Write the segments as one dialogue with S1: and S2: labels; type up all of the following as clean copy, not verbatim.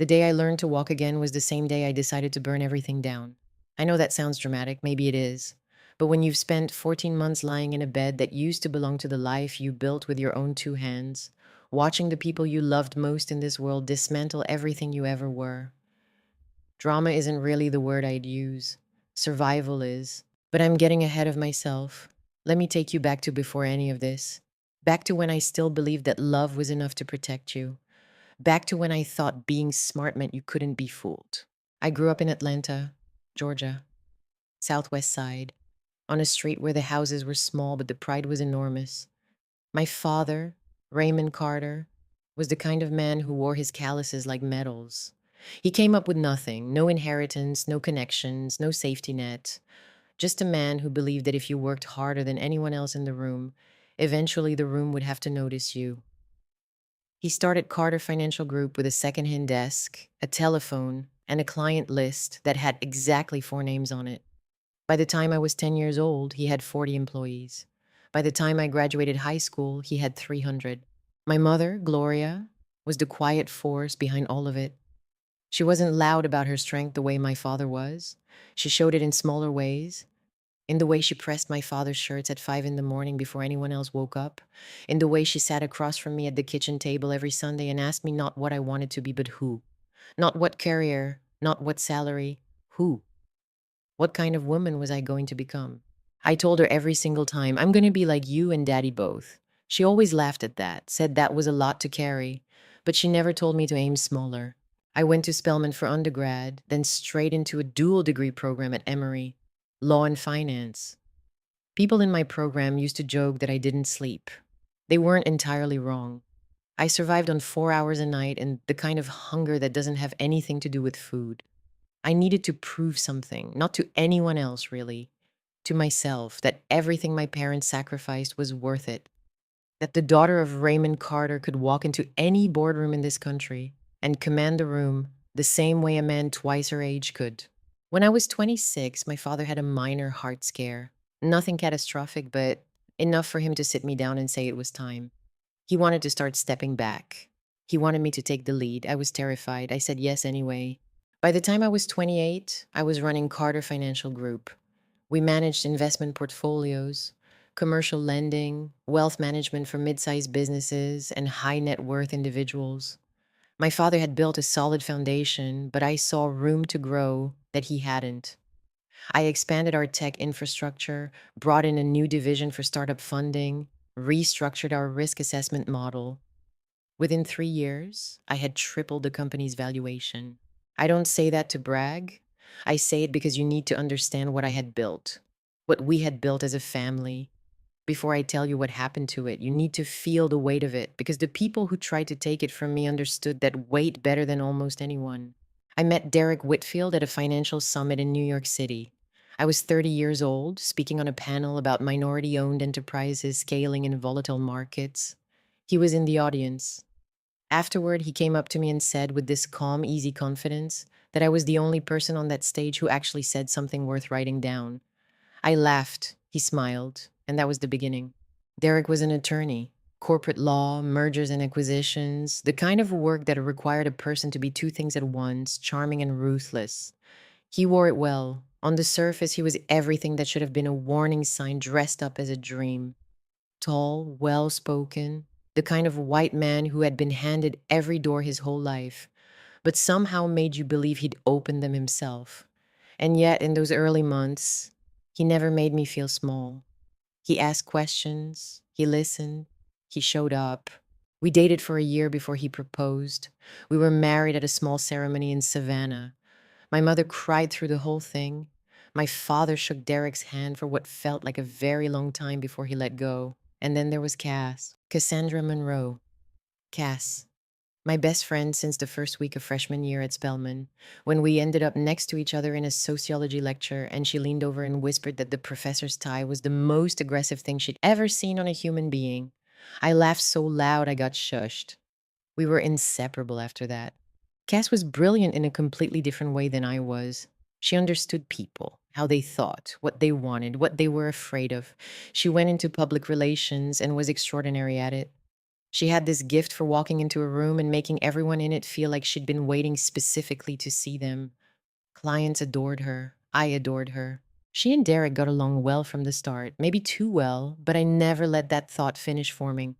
S1: The day I learned to walk again was the same day I decided to burn everything down. I know that sounds dramatic, maybe it is. But when you've spent 14 months lying in a bed that used to belong to the life you built with your own two hands, watching the people you loved most in this world dismantle everything you ever were. Drama isn't really the word I'd use. Survival is. But I'm getting ahead of myself. Let me take you back to before any of this. Back to when I still believed that love was enough to protect you. Back to when I thought being smart meant you couldn't be fooled. I grew up in Atlanta, Georgia, Southwest Side, on a street where the houses were small but the pride was enormous. My father, Raymond Carter, was the kind of man who wore his calluses like medals. He came up with nothing, no inheritance, no connections, no safety net. Just a man who believed that if you worked harder than anyone else in the room, eventually the room would have to notice you. He started Carter Financial Group with a second-hand desk, a telephone, and a client list that had exactly 4 names on it. By the time I was 10 years old, he had 40 employees. By the time I graduated high school, he had 300. My mother, Gloria, was the quiet force behind all of it. She wasn't loud about her strength the way my father was. She showed it in smaller ways, in the way she pressed my father's shirts at 5 in the morning before anyone else woke up, in the way she sat across from me at the kitchen table every Sunday and asked me not what I wanted to be, but who. Not what career, not what salary, who. What kind of woman was I going to become? I told her every single time, I'm going to be like you and daddy both. She always laughed at that, said that was a lot to carry, but she never told me to aim smaller. I went to Spelman for undergrad, then straight into a dual degree program at Emory, law and finance. People in my program used to joke that I didn't sleep. They weren't entirely wrong. I survived on 4 hours a night and the kind of hunger that doesn't have anything to do with food. I needed to prove something, not to anyone else really, to myself, that everything my parents sacrificed was worth it. That the daughter of Raymond Carter could walk into any boardroom in this country and command the room the same way a man twice her age could. When I was 26, my father had a minor heart scare. Nothing catastrophic, but enough for him to sit me down and say it was time. He wanted to start stepping back. He wanted me to take the lead. I was terrified. I said yes anyway. By the time I was 28, I was running Carter Financial Group. We managed investment portfolios, commercial lending, wealth management for mid-sized businesses, and high net worth individuals. My father had built a solid foundation, but I saw room to grow that he hadn't. I expanded our tech infrastructure, brought in a new division for startup funding, restructured our risk assessment model. Within 3 years, I had tripled the company's valuation. I don't say that to brag. I say it because you need to understand what I had built, what we had built as a family. Before I tell you what happened to it, you need to feel the weight of it because the people who tried to take it from me understood that weight better than almost anyone. I met Derek Whitfield at a financial summit in New York City. I was 30 years old, speaking on a panel about minority-owned enterprises scaling in volatile markets. He was in the audience. Afterward, he came up to me and said with this calm, easy confidence that I was the only person on that stage who actually said something worth writing down. I laughed, he smiled, and that was the beginning. Derek was an attorney, corporate law, mergers and acquisitions, the kind of work that required a person to be two things at once, charming and ruthless. He wore it well. On the surface, he was everything that should have been a warning sign dressed up as a dream. Tall, well-spoken, the kind of white man who had been handed every door his whole life, but somehow made you believe he'd opened them himself. And yet, in those early months, he never made me feel small. He asked questions, he listened, he showed up. We dated for a year before he proposed. We were married at a small ceremony in Savannah. My mother cried through the whole thing. My father shook Derek's hand for what felt like a very long time before he let go. And then there was Cassandra Monroe. Cass. My best friend since the first week of freshman year at Spelman, when we ended up next to each other in a sociology lecture and she leaned over and whispered that the professor's tie was the most aggressive thing she'd ever seen on a human being. I laughed so loud I got shushed. We were inseparable after that. Cass was brilliant in a completely different way than I was. She understood people, how they thought, what they wanted, what they were afraid of. She went into public relations and was extraordinary at it. She had this gift for walking into a room and making everyone in it feel like she'd been waiting specifically to see them. Clients adored her. I adored her. She and Derek got along well from the start, maybe too well, but I never let that thought finish forming.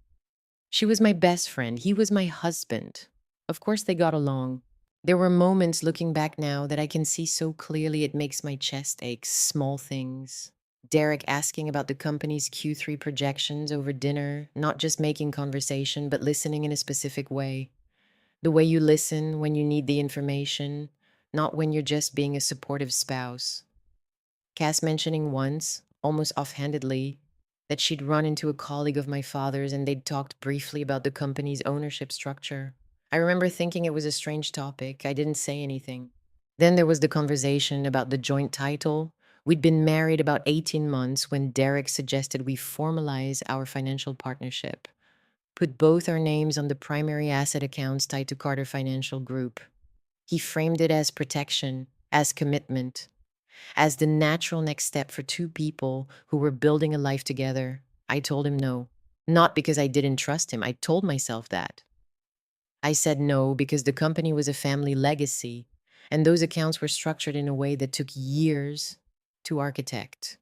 S1: She was my best friend. He was my husband. Of course, they got along. There were moments looking back now that I can see so clearly it makes my chest ache, small things. Derek asking about the company's Q3 projections over dinner, not just making conversation, but listening in a specific way. The way you listen when you need the information, not when you're just being a supportive spouse. Cass mentioning once, almost offhandedly, that she'd run into a colleague of my father's and they'd talked briefly about the company's ownership structure. I remember thinking it was a strange topic. I didn't say anything. Then there was the conversation about the joint title. We'd been married about 18 months when Derek suggested we formalize our financial partnership, put both our names on the primary asset accounts tied to Carter Financial Group. He framed it as protection, as commitment, as the natural next step for two people who were building a life together. I told him no. Not because I didn't trust him. I told myself that. I said no because the company was a family legacy, and those accounts were structured in a way that took years to architect.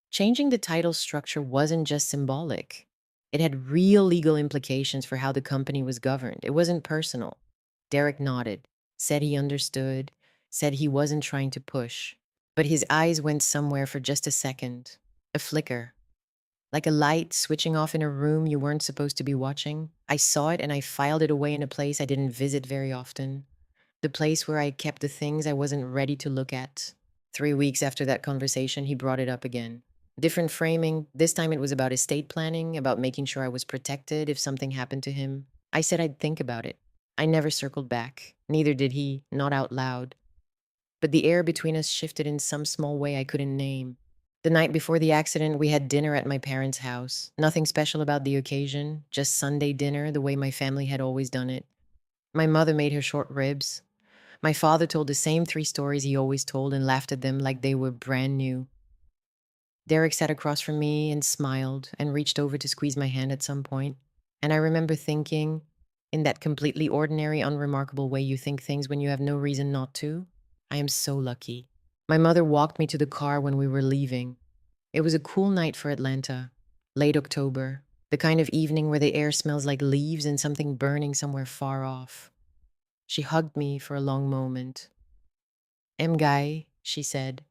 S1: Changing the title structure wasn't just symbolic. It had real legal implications for how the company was governed. It wasn't personal. Derek nodded, said he understood, said he wasn't trying to push. But his eyes went somewhere for just a second, a flicker, like a light switching off in a room you weren't supposed to be watching. I saw it and I filed it away in a place I didn't visit very often, the place where I kept the things I wasn't ready to look at. 3 weeks after that conversation, he brought it up again. Different framing. This time it was about estate planning, about making sure I was protected if something happened to him. I said I'd think about it. I never circled back. Neither did he, not out loud. But the air between us shifted in some small way I couldn't name. The night before the accident, we had dinner at my parents' house. Nothing special about the occasion, just Sunday dinner the way my family had always done it. My mother made her short ribs. My father told the same 3 stories he always told and laughed at them like they were brand new. Derek sat across from me and smiled and reached over to squeeze my hand at some point. And I remember thinking, in that completely ordinary, unremarkable way you think things when you have no reason not to, I am so lucky. My mother walked me to the car when we were leaving. It was a cool night for Atlanta, late October, the kind of evening where the air smells like leaves and something burning somewhere far off. She hugged me for a long moment. Em Guy, she said.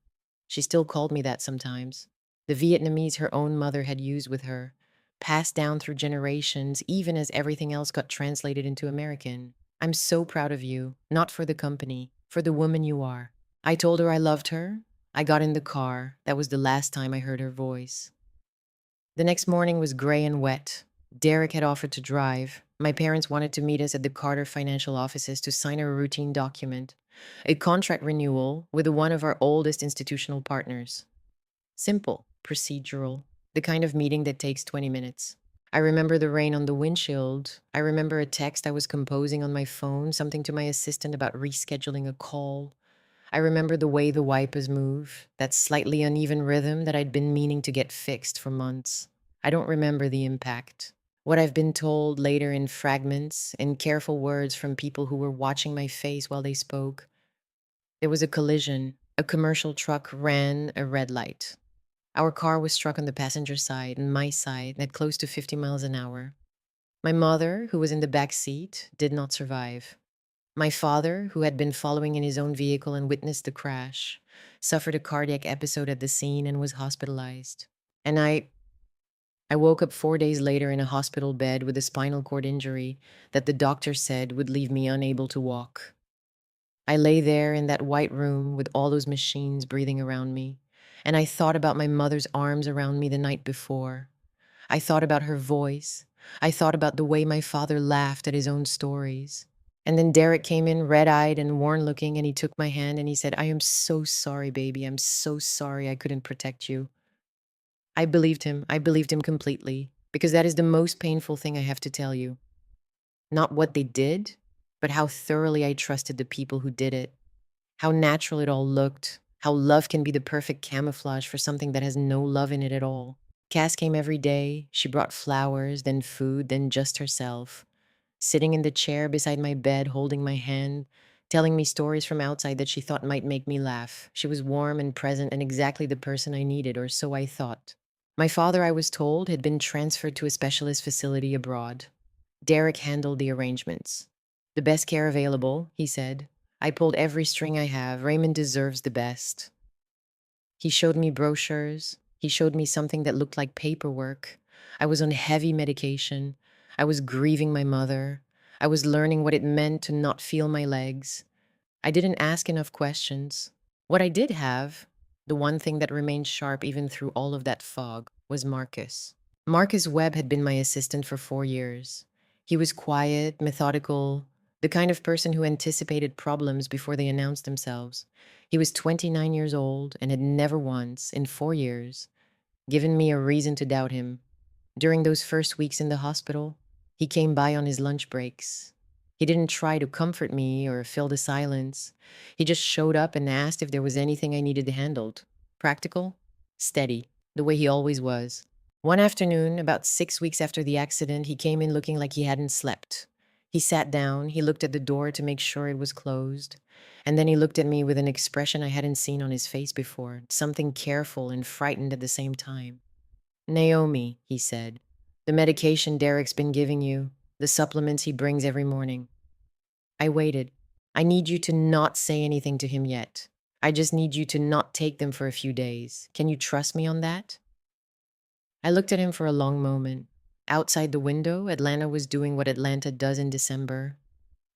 S1: She still called me that sometimes. The Vietnamese her own mother had used with her, passed down through generations, even as everything else got translated into American. I'm so proud of you, not for the company, for the woman you are. I told her I loved her. I got in the car. That was the last time I heard her voice. The next morning was gray and wet. Derek had offered to drive. My parents wanted to meet us at the Carter Financial offices to sign a routine document, a contract renewal with one of our oldest institutional partners. Simple, procedural, the kind of meeting that takes 20 minutes. I remember the rain on the windshield. I remember a text I was composing on my phone, something to my assistant about rescheduling a call. I remember the way the wipers move, that slightly uneven rhythm that I'd been meaning to get fixed for months. I don't remember the impact. What I've been told later in fragments, in careful words from people who were watching my face while they spoke. There was a collision. A commercial truck ran a red light. Our car was struck on the passenger side and my side at close to 50 miles an hour. My mother, who was in the back seat, did not survive. My father, who had been following in his own vehicle and witnessed the crash, suffered a cardiac episode at the scene and was hospitalized. And I woke up 4 days later in a hospital bed with a spinal cord injury that the doctor said would leave me unable to walk. I lay there in that white room with all those machines breathing around me, and I thought about my mother's arms around me the night before. I thought about her voice. I thought about the way my father laughed at his own stories. And then Derek came in red-eyed and worn-looking, and he took my hand and he said, I am so sorry, baby. I'm so sorry I couldn't protect you. I believed him. I believed him completely, because that is the most painful thing I have to tell you. Not what they did, but how thoroughly I trusted the people who did it. How natural it all looked. How love can be the perfect camouflage for something that has no love in it at all. Cass came every day. She brought flowers, then food, then just herself, sitting in the chair beside my bed, holding my hand, telling me stories from outside that she thought might make me laugh. She was warm and present and exactly the person I needed, or so I thought. My father, I was told, had been transferred to a specialist facility abroad. Derek handled the arrangements. The best care available, he said. I pulled every string I have. Raymond deserves the best. He showed me brochures. He showed me something that looked like paperwork. I was on heavy medication. I was grieving my mother. I was learning what it meant to not feel my legs. I didn't ask enough questions. What I did have, the one thing that remained sharp even through all of that fog, was Marcus. Marcus Webb had been my assistant for 4 years. He was quiet, methodical, the kind of person who anticipated problems before they announced themselves. He was 29 years old and had never once, in 4 years, given me a reason to doubt him. During those first weeks in the hospital, he came by on his lunch breaks. He didn't try to comfort me or fill the silence. He just showed up and asked if there was anything I needed handled. Practical, steady, the way he always was. One afternoon, about 6 weeks after the accident, he came in looking like he hadn't slept. He sat down, he looked at the door to make sure it was closed, and then he looked at me with an expression I hadn't seen on his face before, something careful and frightened at the same time. Naomi, he said, the medication Derek's been giving you, the supplements he brings every morning. I waited. I need you to not say anything to him yet. I just need you to not take them for a few days. Can you trust me on that? I looked at him for a long moment. Outside the window, Atlanta was doing what Atlanta does in December.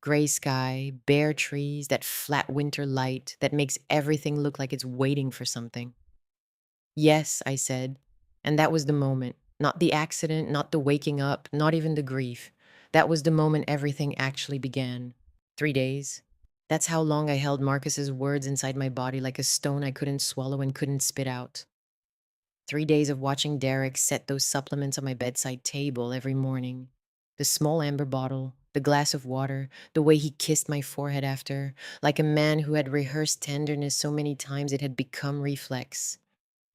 S1: Gray sky, bare trees, that flat winter light that makes everything look like it's waiting for something. Yes, I said. And that was the moment. Not the accident, not the waking up, not even the grief. That was the moment everything actually began. 3 days. That's how long I held Marcus's words inside my body like a stone I couldn't swallow and couldn't spit out. 3 days of watching Derek set those supplements on my bedside table every morning. The small amber bottle, the glass of water, the way he kissed my forehead after, like a man who had rehearsed tenderness so many times it had become reflex.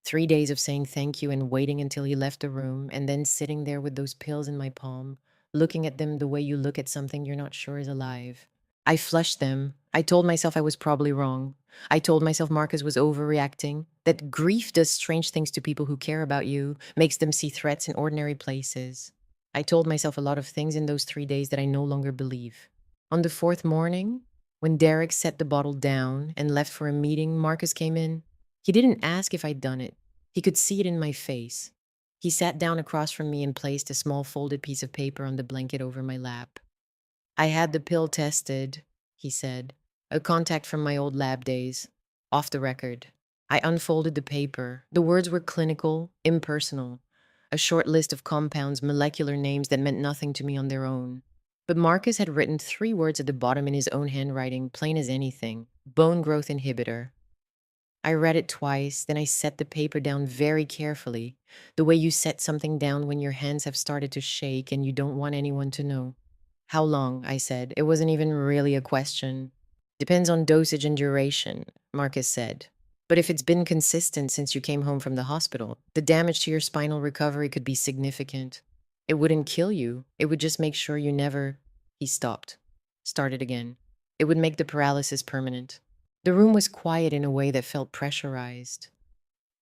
S1: 3 days of saying thank you and waiting until he left the room, and then sitting there with those pills in my palm, looking at them the way you look at something you're not sure is alive. I flushed them. I told myself I was probably wrong. I told myself Marcus was overreacting, that grief does strange things to people who care about you, makes them see threats in ordinary places. I told myself a lot of things in those 3 days that I no longer believe. On the fourth morning, when Derek set the bottle down and left for a meeting, Marcus came in. He didn't ask if I'd done it. He could see it in my face. He sat down across from me and placed a small folded piece of paper on the blanket over my lap. I had the pill tested, he said. A contact from my old lab days. Off the record. I unfolded the paper. The words were clinical, impersonal. A short list of compounds, molecular names that meant nothing to me on their own. But Marcus had written 3 words at the bottom in his own handwriting, plain as anything. Bone growth inhibitor. I read it twice, then I set the paper down very carefully, the way you set something down when your hands have started to shake and you don't want anyone to know. How long? I said. It wasn't even really a question. Depends on dosage and duration, Marcus said. But if it's been consistent since you came home from the hospital, the damage to your spinal recovery could be significant. It wouldn't kill you. It would just make sure you never... He stopped. Started again. It would make the paralysis permanent. The room was quiet in a way that felt pressurized.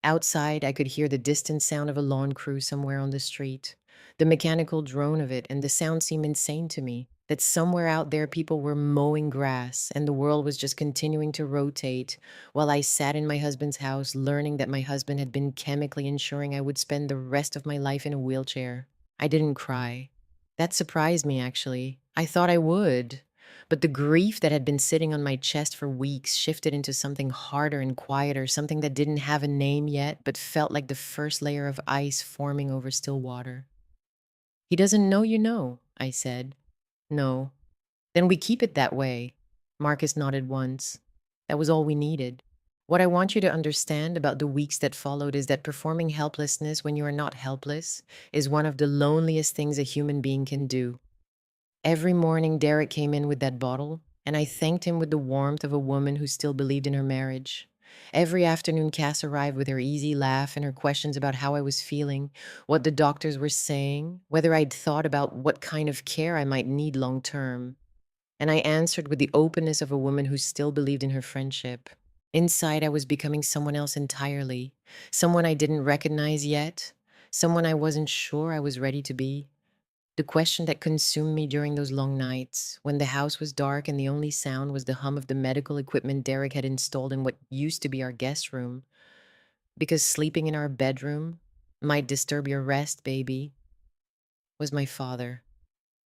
S1: Outside, I could hear the distant sound of a lawn crew somewhere on the street, the mechanical drone of it, and the sound seemed insane to me, that somewhere out there people were mowing grass and the world was just continuing to rotate while I sat in my husband's house learning that my husband had been chemically ensuring I would spend the rest of my life in a wheelchair. I didn't cry. That surprised me, actually. I thought I would. But the grief that had been sitting on my chest for weeks shifted into something harder and quieter, something that didn't have a name yet, but felt like the first layer of ice forming over still water. He doesn't know you know, I said. No. Then we keep it that way. Marcus nodded once. That was all we needed. What I want you to understand about the weeks that followed is that performing helplessness when you are not helpless is one of the loneliest things a human being can do. Every morning, Derek came in with that bottle, and I thanked him with the warmth of a woman who still believed in her marriage. Every afternoon, Cass arrived with her easy laugh and her questions about how I was feeling, what the doctors were saying, whether I'd thought about what kind of care I might need long term. And I answered with the openness of a woman who still believed in her friendship. Inside, I was becoming someone else entirely, someone I didn't recognize yet, someone I wasn't sure I was ready to be. The question that consumed me during those long nights, when the house was dark and the only sound was the hum of the medical equipment Derek had installed in what used to be our guest room, because sleeping in our bedroom might disturb your rest, baby, was my father.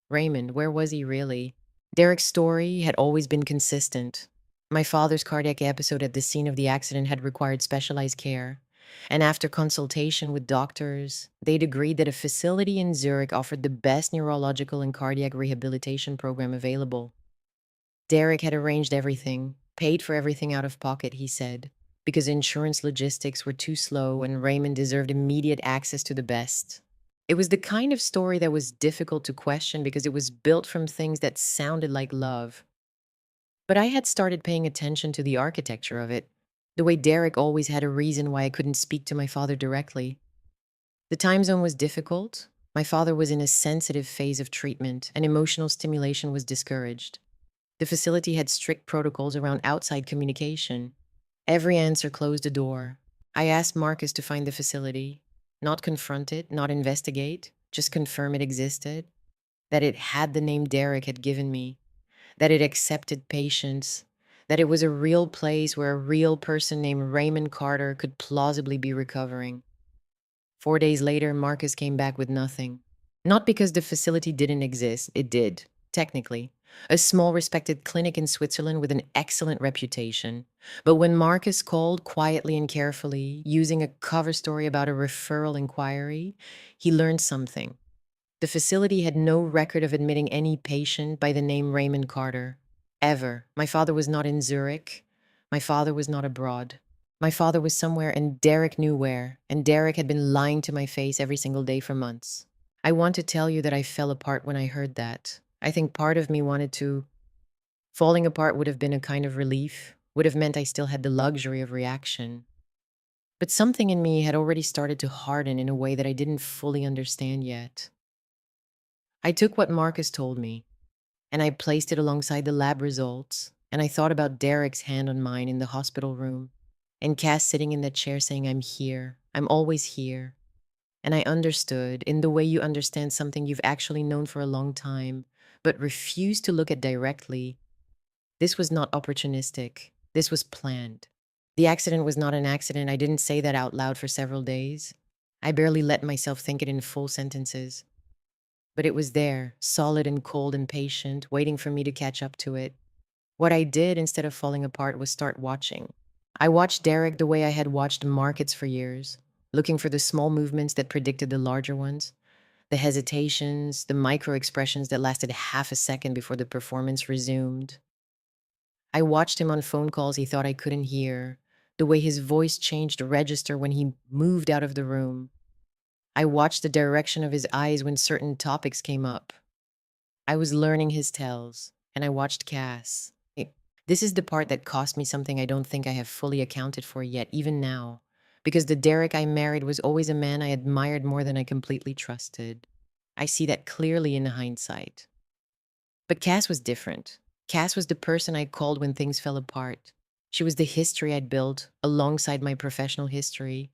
S1: Raymond, where was he really? Derek's story had always been consistent. My father's cardiac episode at the scene of the accident had required specialized care. And after consultation with doctors, they'd agreed that a facility in Zurich offered the best neurological and cardiac rehabilitation program available. Derek had arranged everything, paid for everything out of pocket, he said, because insurance logistics were too slow and Raymond deserved immediate access to the best. It was the kind of story that was difficult to question because it was built from things that sounded like love. But I had started paying attention to the architecture of it, the way Derek always had a reason why I couldn't speak to my father directly. The time zone was difficult. My father was in a sensitive phase of treatment, and emotional stimulation was discouraged. The facility had strict protocols around outside communication. Every answer closed a door. I asked Marcus to find the facility, not confront it, not investigate, just confirm it existed, that it had the name Derek had given me, that it accepted patients, that it was a real place where a real person named Raymond Carter could plausibly be recovering. 4 days later, Marcus came back with nothing. Not because the facility didn't exist, it did, technically. A small respected clinic in Switzerland with an excellent reputation. But when Marcus called quietly and carefully, using a cover story about a referral inquiry, he learned something. The facility had no record of admitting any patient by the name Raymond Carter. Ever. My father was not in Zurich. My father was not abroad. My father was somewhere, and Derek knew where, and Derek had been lying to my face every single day for months. I want to tell you that I fell apart when I heard that. I think part of me wanted to. Falling apart would have been a kind of relief, would have meant I still had the luxury of reaction. But something in me had already started to harden in a way that I didn't fully understand yet. I took what Marcus told me, and I placed it alongside the lab results, and I thought about Derek's hand on mine in the hospital room, and Cass sitting in that chair saying, I'm here, I'm always here. And I understood, in the way you understand something you've actually known for a long time, but refuse to look at directly. This was not opportunistic. This was planned. The accident was not an accident. I didn't say that out loud for several days. I barely let myself think it in full sentences. But it was there, solid and cold and patient, waiting for me to catch up to it. What I did instead of falling apart was start watching. I watched Derek the way I had watched markets for years, looking for the small movements that predicted the larger ones, the hesitations, the micro expressions that lasted half a second before the performance resumed. I watched him on phone calls he thought I couldn't hear, the way his voice changed register when he moved out of the room. I watched the direction of his eyes when certain topics came up. I was learning his tells, and I watched Cass. This is the part that cost me something I don't think I have fully accounted for yet, even now, because the Derek I married was always a man I admired more than I completely trusted. I see that clearly in hindsight. But Cass was different. Cass was the person I called when things fell apart. She was the history I'd built alongside my professional history,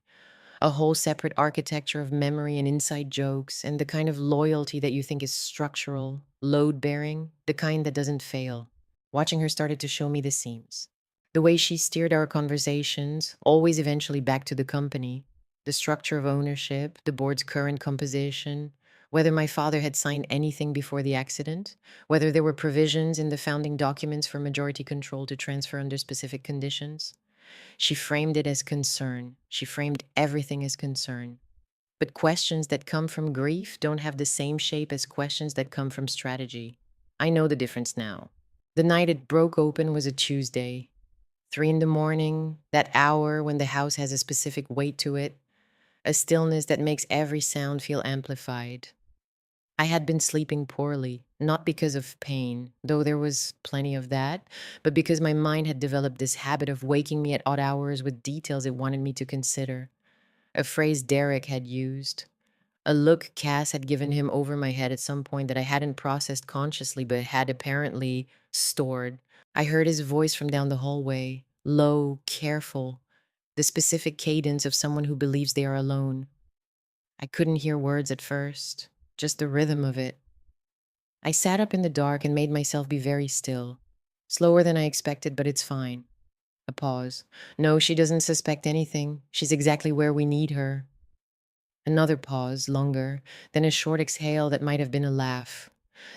S1: a whole separate architecture of memory and inside jokes, and the kind of loyalty that you think is structural, load-bearing, the kind that doesn't fail. Watching her started to show me the seams. The way she steered our conversations, always eventually back to the company, the structure of ownership, the board's current composition, whether my father had signed anything before the accident, whether there were provisions in the founding documents for majority control to transfer under specific conditions. She framed it as concern. She framed everything as concern. But questions that come from grief don't have the same shape as questions that come from strategy. I know the difference now. The night it broke open was a Tuesday. 3 a.m, that hour when the house has a specific weight to it, a stillness that makes every sound feel amplified. I had been sleeping poorly, not because of pain, though there was plenty of that, but because my mind had developed this habit of waking me at odd hours with details it wanted me to consider. A phrase Derek had used, a look Cass had given him over my head at some point that I hadn't processed consciously but had apparently stored. I heard his voice from down the hallway, low, careful, the specific cadence of someone who believes they are alone. I couldn't hear words at first, just the rhythm of it. I sat up in the dark and made myself be very still. Slower than I expected, but it's fine. A pause. No, she doesn't suspect anything. She's exactly where we need her. Another pause, longer, then a short exhale that might have been a laugh.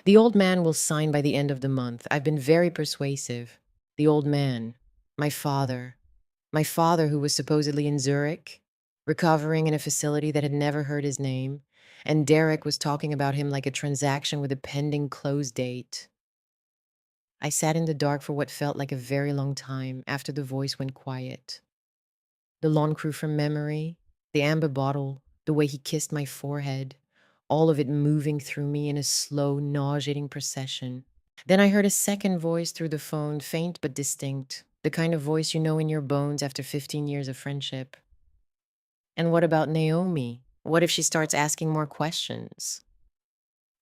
S1: The old man will sign by the end of the month. I've been very persuasive. The old man. My father. My father, who was supposedly in Zurich, recovering in a facility that had never heard his name, and Derek was talking about him like a transaction with a pending close date. I sat in the dark for what felt like a very long time after the voice went quiet. The lawn crew from memory, the amber bottle, the way he kissed my forehead, all of it moving through me in a slow, nauseating procession. Then I heard a second voice through the phone, faint but distinct, the kind of voice you know in your bones after 15 years of friendship. And what about Naomi? What if she starts asking more questions?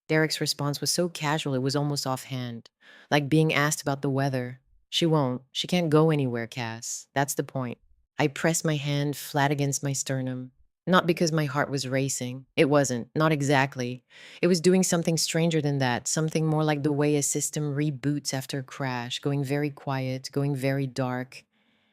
S1: Derek's response was so casual it was almost offhand, like being asked about the weather. She won't. She can't go anywhere, Cass. That's the point. I pressed my hand flat against my sternum. Not because my heart was racing. It wasn't. Not exactly. It was doing something stranger than that, something more like the way a system reboots after a crash, going very quiet, going very dark,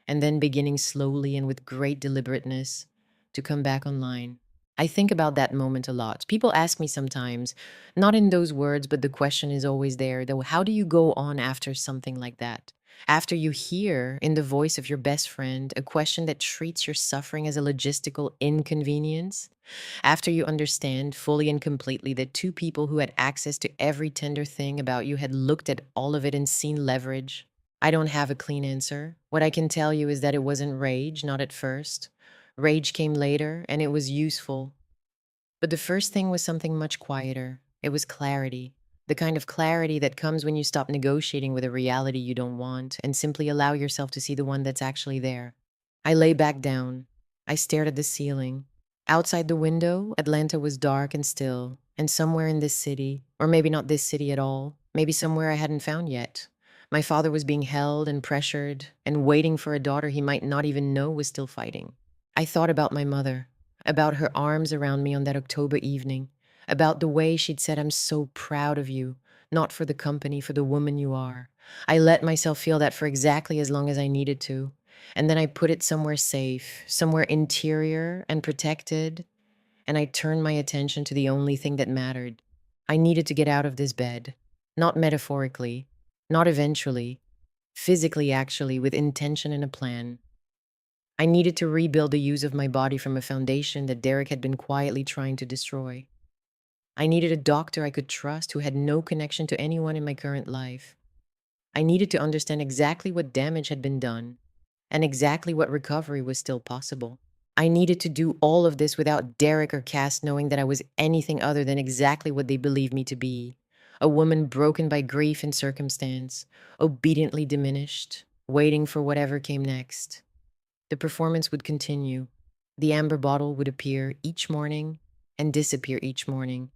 S1: and then beginning slowly and with great deliberateness to come back online. I think about that moment a lot. People ask me sometimes, not in those words, but the question is always there, though, how do you go on after something like that? After you hear in the voice of your best friend a question that treats your suffering as a logistical inconvenience? After you understand fully and completely that two people who had access to every tender thing about you had looked at all of it and seen leverage? I don't have a clean answer. What I can tell you is that it wasn't rage, not at first. Rage came later, and it was useful. But the first thing was something much quieter. It was clarity. The kind of clarity that comes when you stop negotiating with a reality you don't want and simply allow yourself to see the one that's actually there. I lay back down. I stared at the ceiling. Outside the window, Atlanta was dark and still, and somewhere in this city, or maybe not this city at all, maybe somewhere I hadn't found yet, my father was being held and pressured and waiting for a daughter he might not even know was still fighting. I thought about my mother, about her arms around me on that October evening, about the way she'd said, "I'm so proud of you, not for the company, for the woman you are." I let myself feel that for exactly as long as I needed to. And then I put it somewhere safe, somewhere interior and protected, and I turned my attention to the only thing that mattered. I needed to get out of this bed, not metaphorically, not eventually, physically actually, with intention and a plan. I needed to rebuild the use of my body from a foundation that Derek had been quietly trying to destroy. I needed a doctor I could trust who had no connection to anyone in my current life. I needed to understand exactly what damage had been done and exactly what recovery was still possible. I needed to do all of this without Derek or Cass knowing that I was anything other than exactly what they believed me to be. A woman broken by grief and circumstance, obediently diminished, waiting for whatever came next. The performance would continue. The amber bottle would appear each morning and disappear each morning.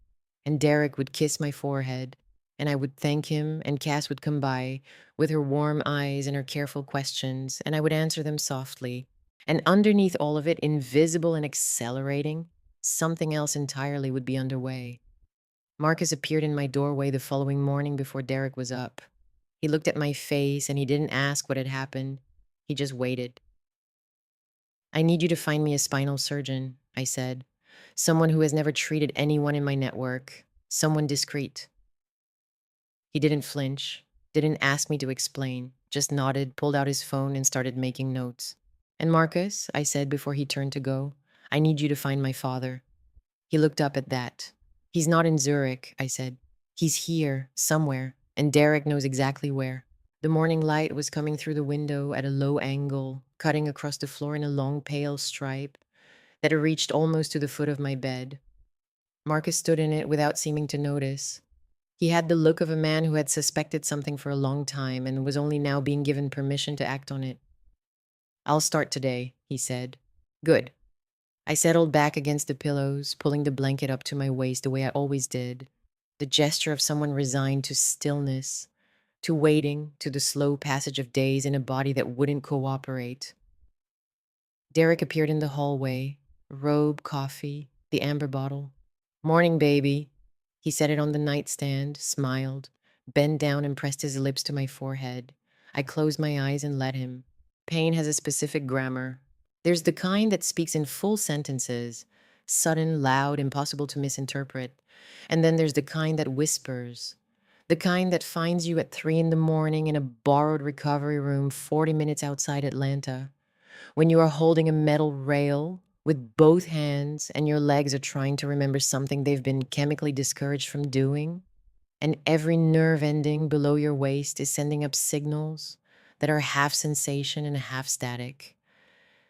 S1: And Derek would kiss my forehead, and I would thank him, and Cass would come by with her warm eyes and her careful questions, and I would answer them softly. And underneath all of it, invisible and accelerating, something else entirely would be underway. Marcus appeared in my doorway the following morning before Derek was up. He looked at my face, and he didn't ask what had happened. He just waited. "I need you to find me a spinal surgeon," I said. "Someone who has never treated anyone in my network. Someone discreet." He didn't flinch, didn't ask me to explain, just nodded, pulled out his phone, and started making notes. "And Marcus," I said before he turned to go, "I need you to find my father." He looked up at that. "He's not in Zurich," I said. "He's here, somewhere, and Derek knows exactly where." The morning light was coming through the window at a low angle, cutting across the floor in a long pale stripe that reached almost to the foot of my bed. Marcus stood in it without seeming to notice. He had the look of a man who had suspected something for a long time and was only now being given permission to act on it. "I'll start today," he said. "Good." I settled back against the pillows, pulling the blanket up to my waist the way I always did. The gesture of someone resigned to stillness, to waiting, to the slow passage of days in a body that wouldn't cooperate. Derek appeared in the hallway, robe, coffee, the amber bottle. "Morning, baby." He set it on the nightstand, smiled, bent down and pressed his lips to my forehead. I closed my eyes and let him. Pain has a specific grammar. There's the kind that speaks in full sentences, sudden, loud, impossible to misinterpret. And then there's the kind that whispers, the kind that finds you at 3 in the morning in a borrowed recovery room 40 minutes outside Atlanta, when you are holding a metal rail with both hands and your legs are trying to remember something they've been chemically discouraged from doing, and every nerve ending below your waist is sending up signals that are half sensation and half static.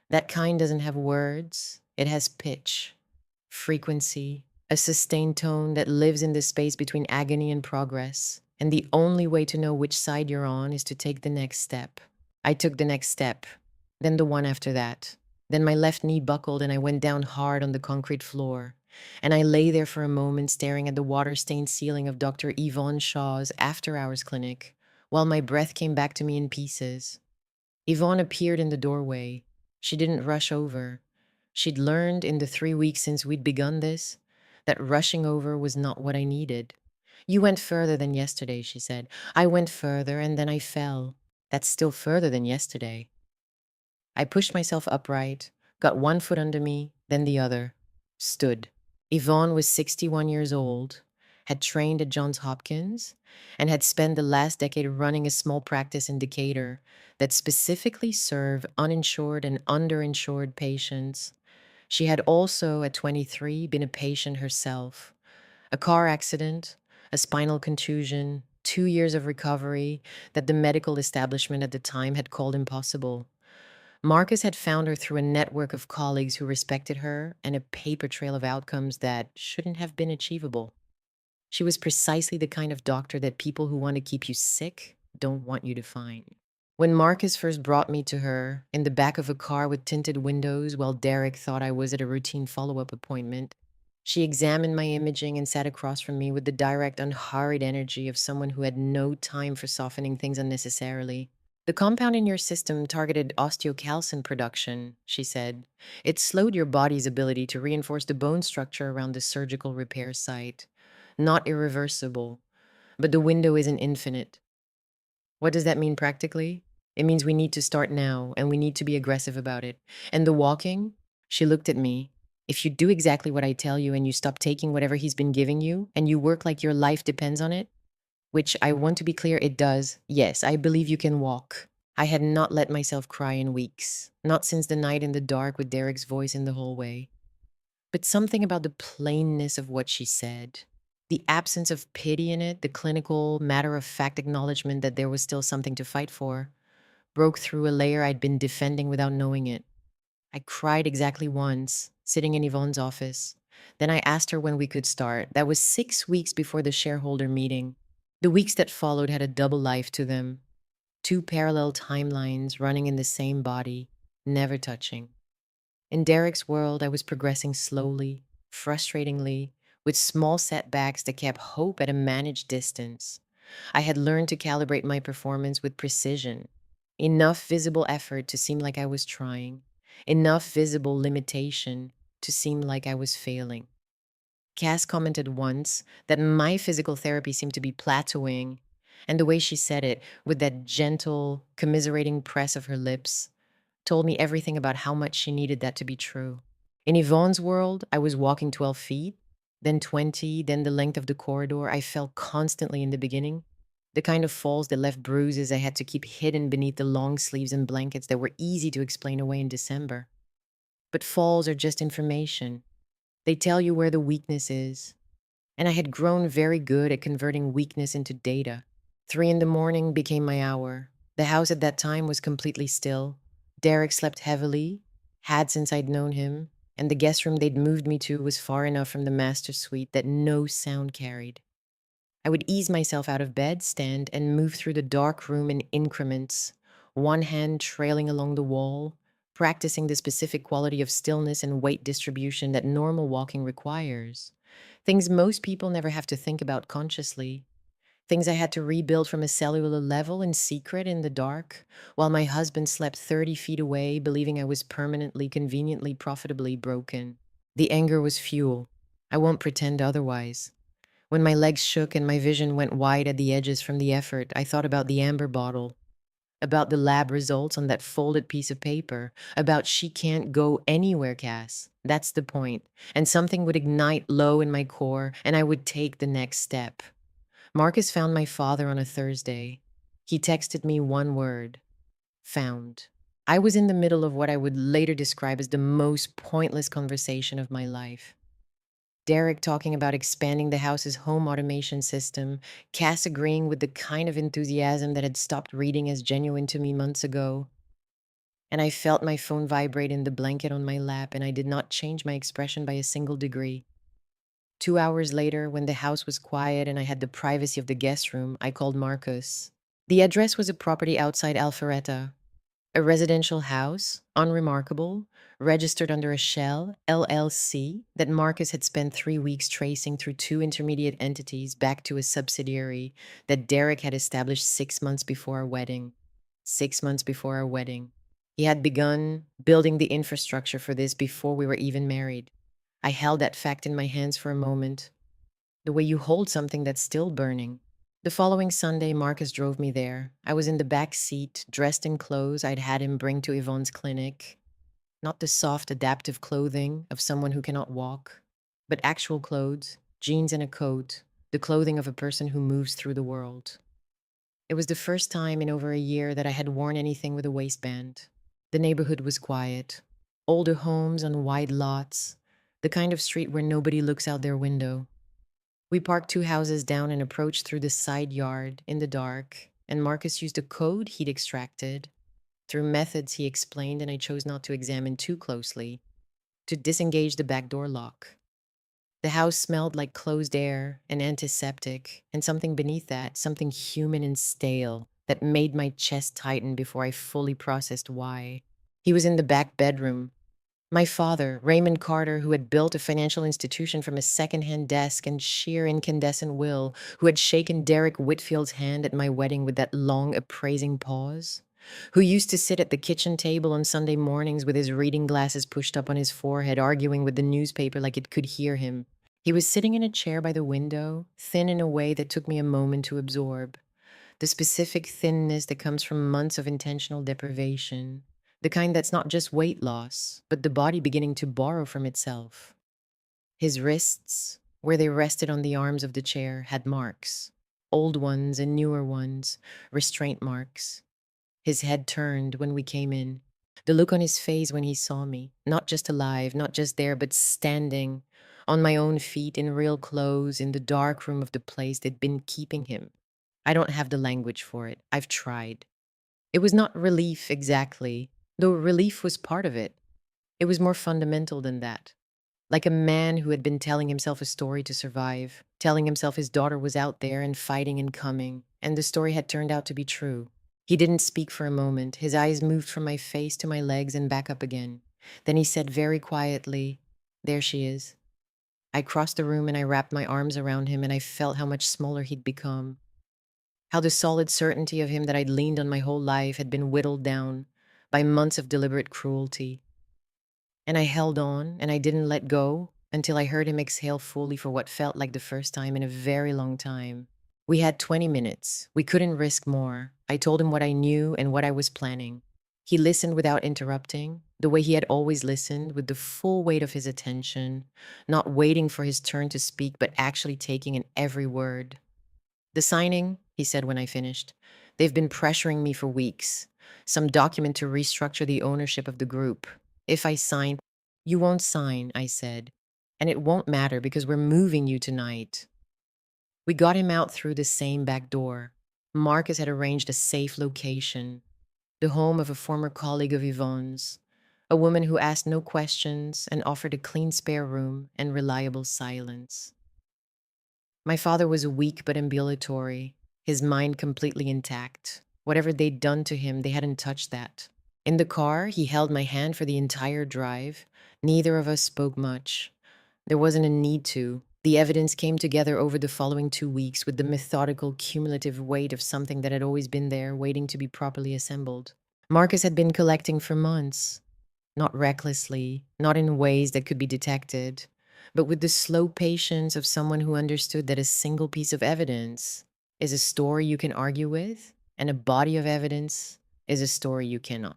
S1: That kind doesn't have words, it has pitch, frequency, a sustained tone that lives in the space between agony and progress. And the only way to know which side you're on is to take the next step. I took the next step, then the one after that. Then my left knee buckled and I went down hard on the concrete floor. And I lay there for a moment staring at the water-stained ceiling of Dr. Yvonne Shaw's after-hours clinic, while my breath came back to me in pieces. Yvonne appeared in the doorway. She didn't rush over. She'd learned in the 3 weeks since we'd begun this that rushing over was not what I needed. "You went further than yesterday," she said. "I went further and then I fell. That's still further than yesterday." I pushed myself upright, got one foot under me, then the other, stood. Yvonne was 61 years old, had trained at Johns Hopkins, and had spent the last decade running a small practice in Decatur that specifically served uninsured and underinsured patients. She had also, at 23, been a patient herself. A car accident, a spinal contusion, 2 years of recovery that the medical establishment at the time had called impossible. Marcus had found her through a network of colleagues who respected her and a paper trail of outcomes that shouldn't have been achievable. She was precisely the kind of doctor that people who want to keep you sick don't want you to find. When Marcus first brought me to her, in the back of a car with tinted windows while Derek thought I was at a routine follow-up appointment, she examined my imaging and sat across from me with the direct, unhurried energy of someone who had no time for softening things unnecessarily. "The compound in your system targeted osteocalcin production," she said. "It slowed your body's ability to reinforce the bone structure around the surgical repair site. Not irreversible, but the window isn't infinite." What does that mean practically? It means we need to start now, and we need to be aggressive about it. And the walking? She looked at me. "If you do exactly what I tell you and you stop taking whatever he's been giving you, and you work like your life depends on it," which I want to be clear it does. Yes, I believe you can walk. I had not let myself cry in weeks, not since the night in the dark with Derek's voice in the hallway. But something about the plainness of what she said, the absence of pity in it, the clinical, matter-of-fact acknowledgement that there was still something to fight for, broke through a layer I'd been defending without knowing it. I cried exactly once, sitting in Yvonne's office. Then I asked her when we could start. That was 6 weeks before the shareholder meeting. The weeks that followed had a double life to them. 2 parallel timelines running in the same body, never touching. In Derek's world, I was progressing slowly, frustratingly, with small setbacks that kept hope at a managed distance. I had learned to calibrate my performance with precision. Enough visible effort to seem like I was trying, enough visible limitation to seem like I was failing. Cass commented once that my physical therapy seemed to be plateauing, and the way she said it, with that gentle, commiserating press of her lips, told me everything about how much she needed that to be true. In Yvonne's world, I was walking 12 feet, then 20, then the length of the corridor. I fell constantly in the beginning, the kind of falls that left bruises I had to keep hidden beneath the long sleeves and blankets that were easy to explain away in December. But falls are just information. They tell you where the weakness is. And I had grown very good at converting weakness into data. 3 in the morning became my hour. The house at that time was completely still. Derek slept heavily, had since I'd known him, and the guest room they'd moved me to was far enough from the master suite that no sound carried. I would ease myself out of bed, stand, and move through the dark room in increments, one hand trailing along the wall, practicing the specific quality of stillness and weight distribution that normal walking requires. Things most people never have to think about consciously. Things I had to rebuild from a cellular level in secret in the dark, while my husband slept 30 feet away, believing I was permanently, conveniently, profitably broken. The anger was fuel. I won't pretend otherwise. When my legs shook and my vision went wide at the edges from the effort, I thought about the amber bottle, about the lab results on that folded piece of paper, about she can't go anywhere, Cass. That's the point. And something would ignite low in my core, and I would take the next step. Marcus found my father on a Thursday. He texted me one word: found. I was in the middle of what I would later describe as the most pointless conversation of my life. Derek talking about expanding the house's home automation system, Cass agreeing with the kind of enthusiasm that had stopped reading as genuine to me months ago. And I felt my phone vibrate in the blanket on my lap, and I did not change my expression by a single degree. 2 hours later, when the house was quiet and I had the privacy of the guest room, I called Marcus. The address was a property outside Alpharetta, a residential house, unremarkable, registered under a shell, LLC, that Marcus had spent 3 weeks tracing through two intermediate entities back to a subsidiary that Derek had established 6 months before our wedding. 6 months before our wedding. He had begun building the infrastructure for this before we were even married. I held that fact in my hands for a moment, the way you hold something that's still burning. The following Sunday, Marcus drove me there. I was in the back seat, dressed in clothes I'd had him bring to Yvonne's clinic. Not the soft, adaptive clothing of someone who cannot walk, but actual clothes, jeans and a coat, the clothing of a person who moves through the world. It was the first time in over a year that I had worn anything with a waistband. The neighborhood was quiet. Older homes on wide lots, the kind of street where nobody looks out their window. We parked 2 houses down and approached through the side yard in the dark, and Marcus used a code he'd extracted, through methods he explained and I chose not to examine too closely, to disengage the back door lock. The house smelled like closed air and antiseptic, and something beneath that, something human and stale, that made my chest tighten before I fully processed why. He was in the back bedroom. My father, Raymond Carter, who had built a financial institution from a second-hand desk and sheer incandescent will, who had shaken Derek Whitfield's hand at my wedding with that long, appraising pause, who used to sit at the kitchen table on Sunday mornings with his reading glasses pushed up on his forehead, arguing with the newspaper like it could hear him. He was sitting in a chair by the window, thin in a way that took me a moment to absorb. The specific thinness that comes from months of intentional deprivation. The kind that's not just weight loss, but the body beginning to borrow from itself. His wrists, where they rested on the arms of the chair, had marks. Old ones and newer ones, restraint marks. His head turned when we came in. The look on his face when he saw me, not just alive, not just there, but standing, on my own feet, in real clothes, in the dark room of the place that'd been keeping him. I don't have the language for it. I've tried. It was not relief exactly, though relief was part of it. It was more fundamental than that. Like a man who had been telling himself a story to survive, telling himself his daughter was out there and fighting and coming, and the story had turned out to be true. He didn't speak for a moment. His eyes moved from my face to my legs and back up again. Then he said very quietly, "There she is." I crossed the room and I wrapped my arms around him, and I felt how much smaller he'd become. How the solid certainty of him that I'd leaned on my whole life had been whittled down by months of deliberate cruelty. And I held on, and I didn't let go until I heard him exhale fully for what felt like the first time in a very long time. We had 20 minutes. We couldn't risk more. I told him what I knew and what I was planning. He listened without interrupting, the way he had always listened, with the full weight of his attention, not waiting for his turn to speak, but actually taking in every word. "The signing," he said when I finished. "They've been pressuring me for weeks. Some document to restructure the ownership of the group. If I sign—" "You won't sign," I said. "And it won't matter because we're moving you tonight." We got him out through the same back door. Marcus had arranged a safe location, the home of a former colleague of Yvonne's, a woman who asked no questions and offered a clean spare room and reliable silence. My father was weak but ambulatory, his mind completely intact. Whatever they'd done to him, they hadn't touched that. In the car, he held my hand for the entire drive. Neither of us spoke much. There wasn't a need to. The evidence came together over the following 2 weeks with the methodical, cumulative weight of something that had always been there, waiting to be properly assembled. Marcus had been collecting for months, not recklessly, not in ways that could be detected, but with the slow patience of someone who understood that a single piece of evidence is a story you can argue with, and a body of evidence is a story you cannot.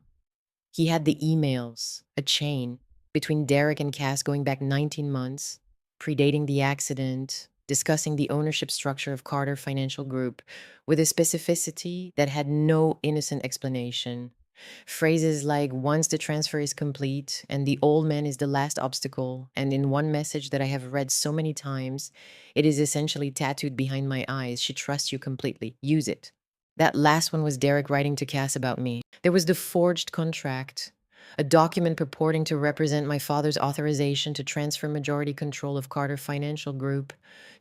S1: He had the emails, a chain, between Derek and Cass going back 19 months, predating the accident, discussing the ownership structure of Carter Financial Group with a specificity that had no innocent explanation. Phrases like, once the transfer is complete, and the old man is the last obstacle, and in one message that I have read so many times, it is essentially tattooed behind my eyes, she trusts you completely, use it. That last one was Derek writing to Cass about me. There was the forged contract, a document purporting to represent my father's authorization to transfer majority control of Carter Financial Group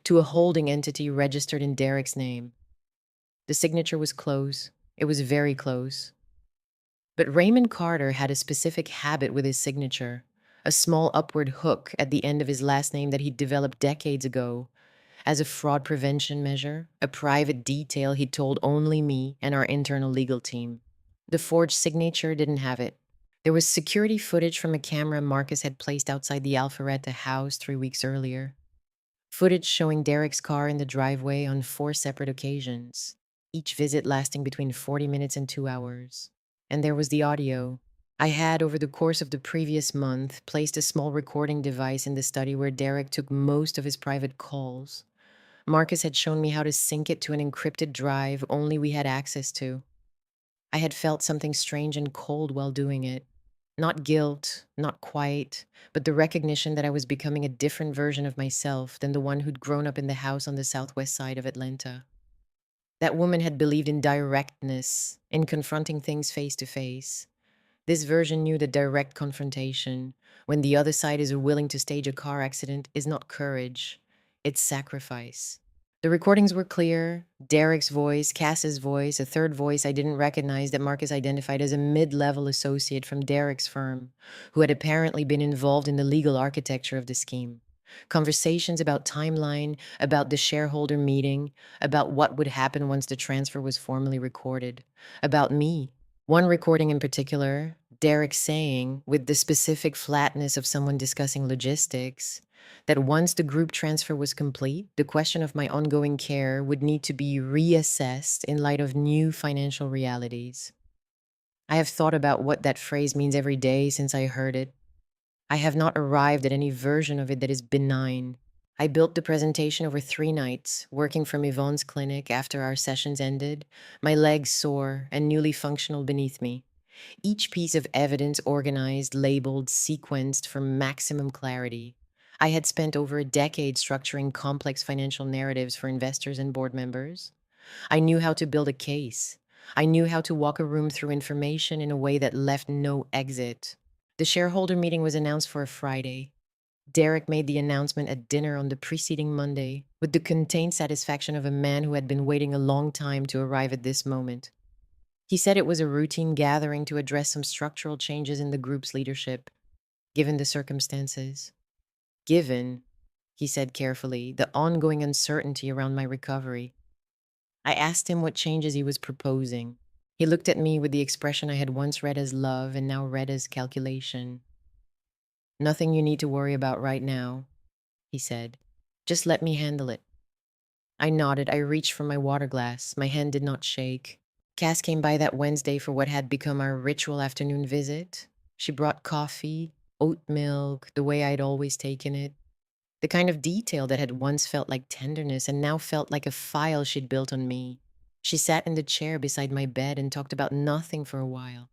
S1: to a holding entity registered in Derek's name. The signature was close. It was very close. But Raymond Carter had a specific habit with his signature, a small upward hook at the end of his last name that he'd developed decades ago as a fraud prevention measure, a private detail he'd told only me and our internal legal team. The forged signature didn't have it. There was security footage from a camera Marcus had placed outside the Alpharetta house 3 weeks earlier. Footage showing Derek's car in the driveway on 4 separate occasions, each visit lasting between 40 minutes and 2 hours. And there was the audio. I had, over the course of the previous month, placed a small recording device in the study where Derek took most of his private calls. Marcus had shown me how to sync it to an encrypted drive only we had access to. I had felt something strange and cold while doing it. Not guilt, not quite, but the recognition that I was becoming a different version of myself than the one who'd grown up in the house on the southwest side of Atlanta. That woman had believed in directness, in confronting things face to face. This version knew that direct confrontation, when the other side is willing to stage a car accident, is not courage, it's sacrifice. The recordings were clear. Derek's voice, Cass's voice, a third voice I didn't recognize that Marcus identified as a mid-level associate from Derek's firm, who had apparently been involved in the legal architecture of the scheme. Conversations about timeline, about the shareholder meeting, about what would happen once the transfer was formally recorded, about me. One recording in particular, Derek saying, with the specific flatness of someone discussing logistics, that once the group transfer was complete, the question of my ongoing care would need to be reassessed in light of new financial realities. I have thought about what that phrase means every day since I heard it. I have not arrived at any version of it that is benign. I built the presentation over 3 nights, working from Yvonne's clinic after our sessions ended, my legs sore and newly functional beneath me. Each piece of evidence organized, labeled, sequenced for maximum clarity. I had spent over a decade structuring complex financial narratives for investors and board members. I knew how to build a case. I knew how to walk a room through information in a way that left no exit. The shareholder meeting was announced for a Friday. Derek made the announcement at dinner on the preceding Monday, with the contained satisfaction of a man who had been waiting a long time to arrive at this moment. He said it was a routine gathering to address some structural changes in the group's leadership, given the circumstances. Given, he said carefully, the ongoing uncertainty around my recovery. I asked him what changes he was proposing. He looked at me with the expression I had once read as love and now read as calculation. Nothing you need to worry about right now, he said. Just let me handle it. I nodded. I reached for my water glass. My hand did not shake. Cass came by that Wednesday for what had become our ritual afternoon visit. She brought coffee, oat milk, the way I'd always taken it. The kind of detail that had once felt like tenderness and now felt like a file she'd built on me. She sat in the chair beside my bed and talked about nothing for a while.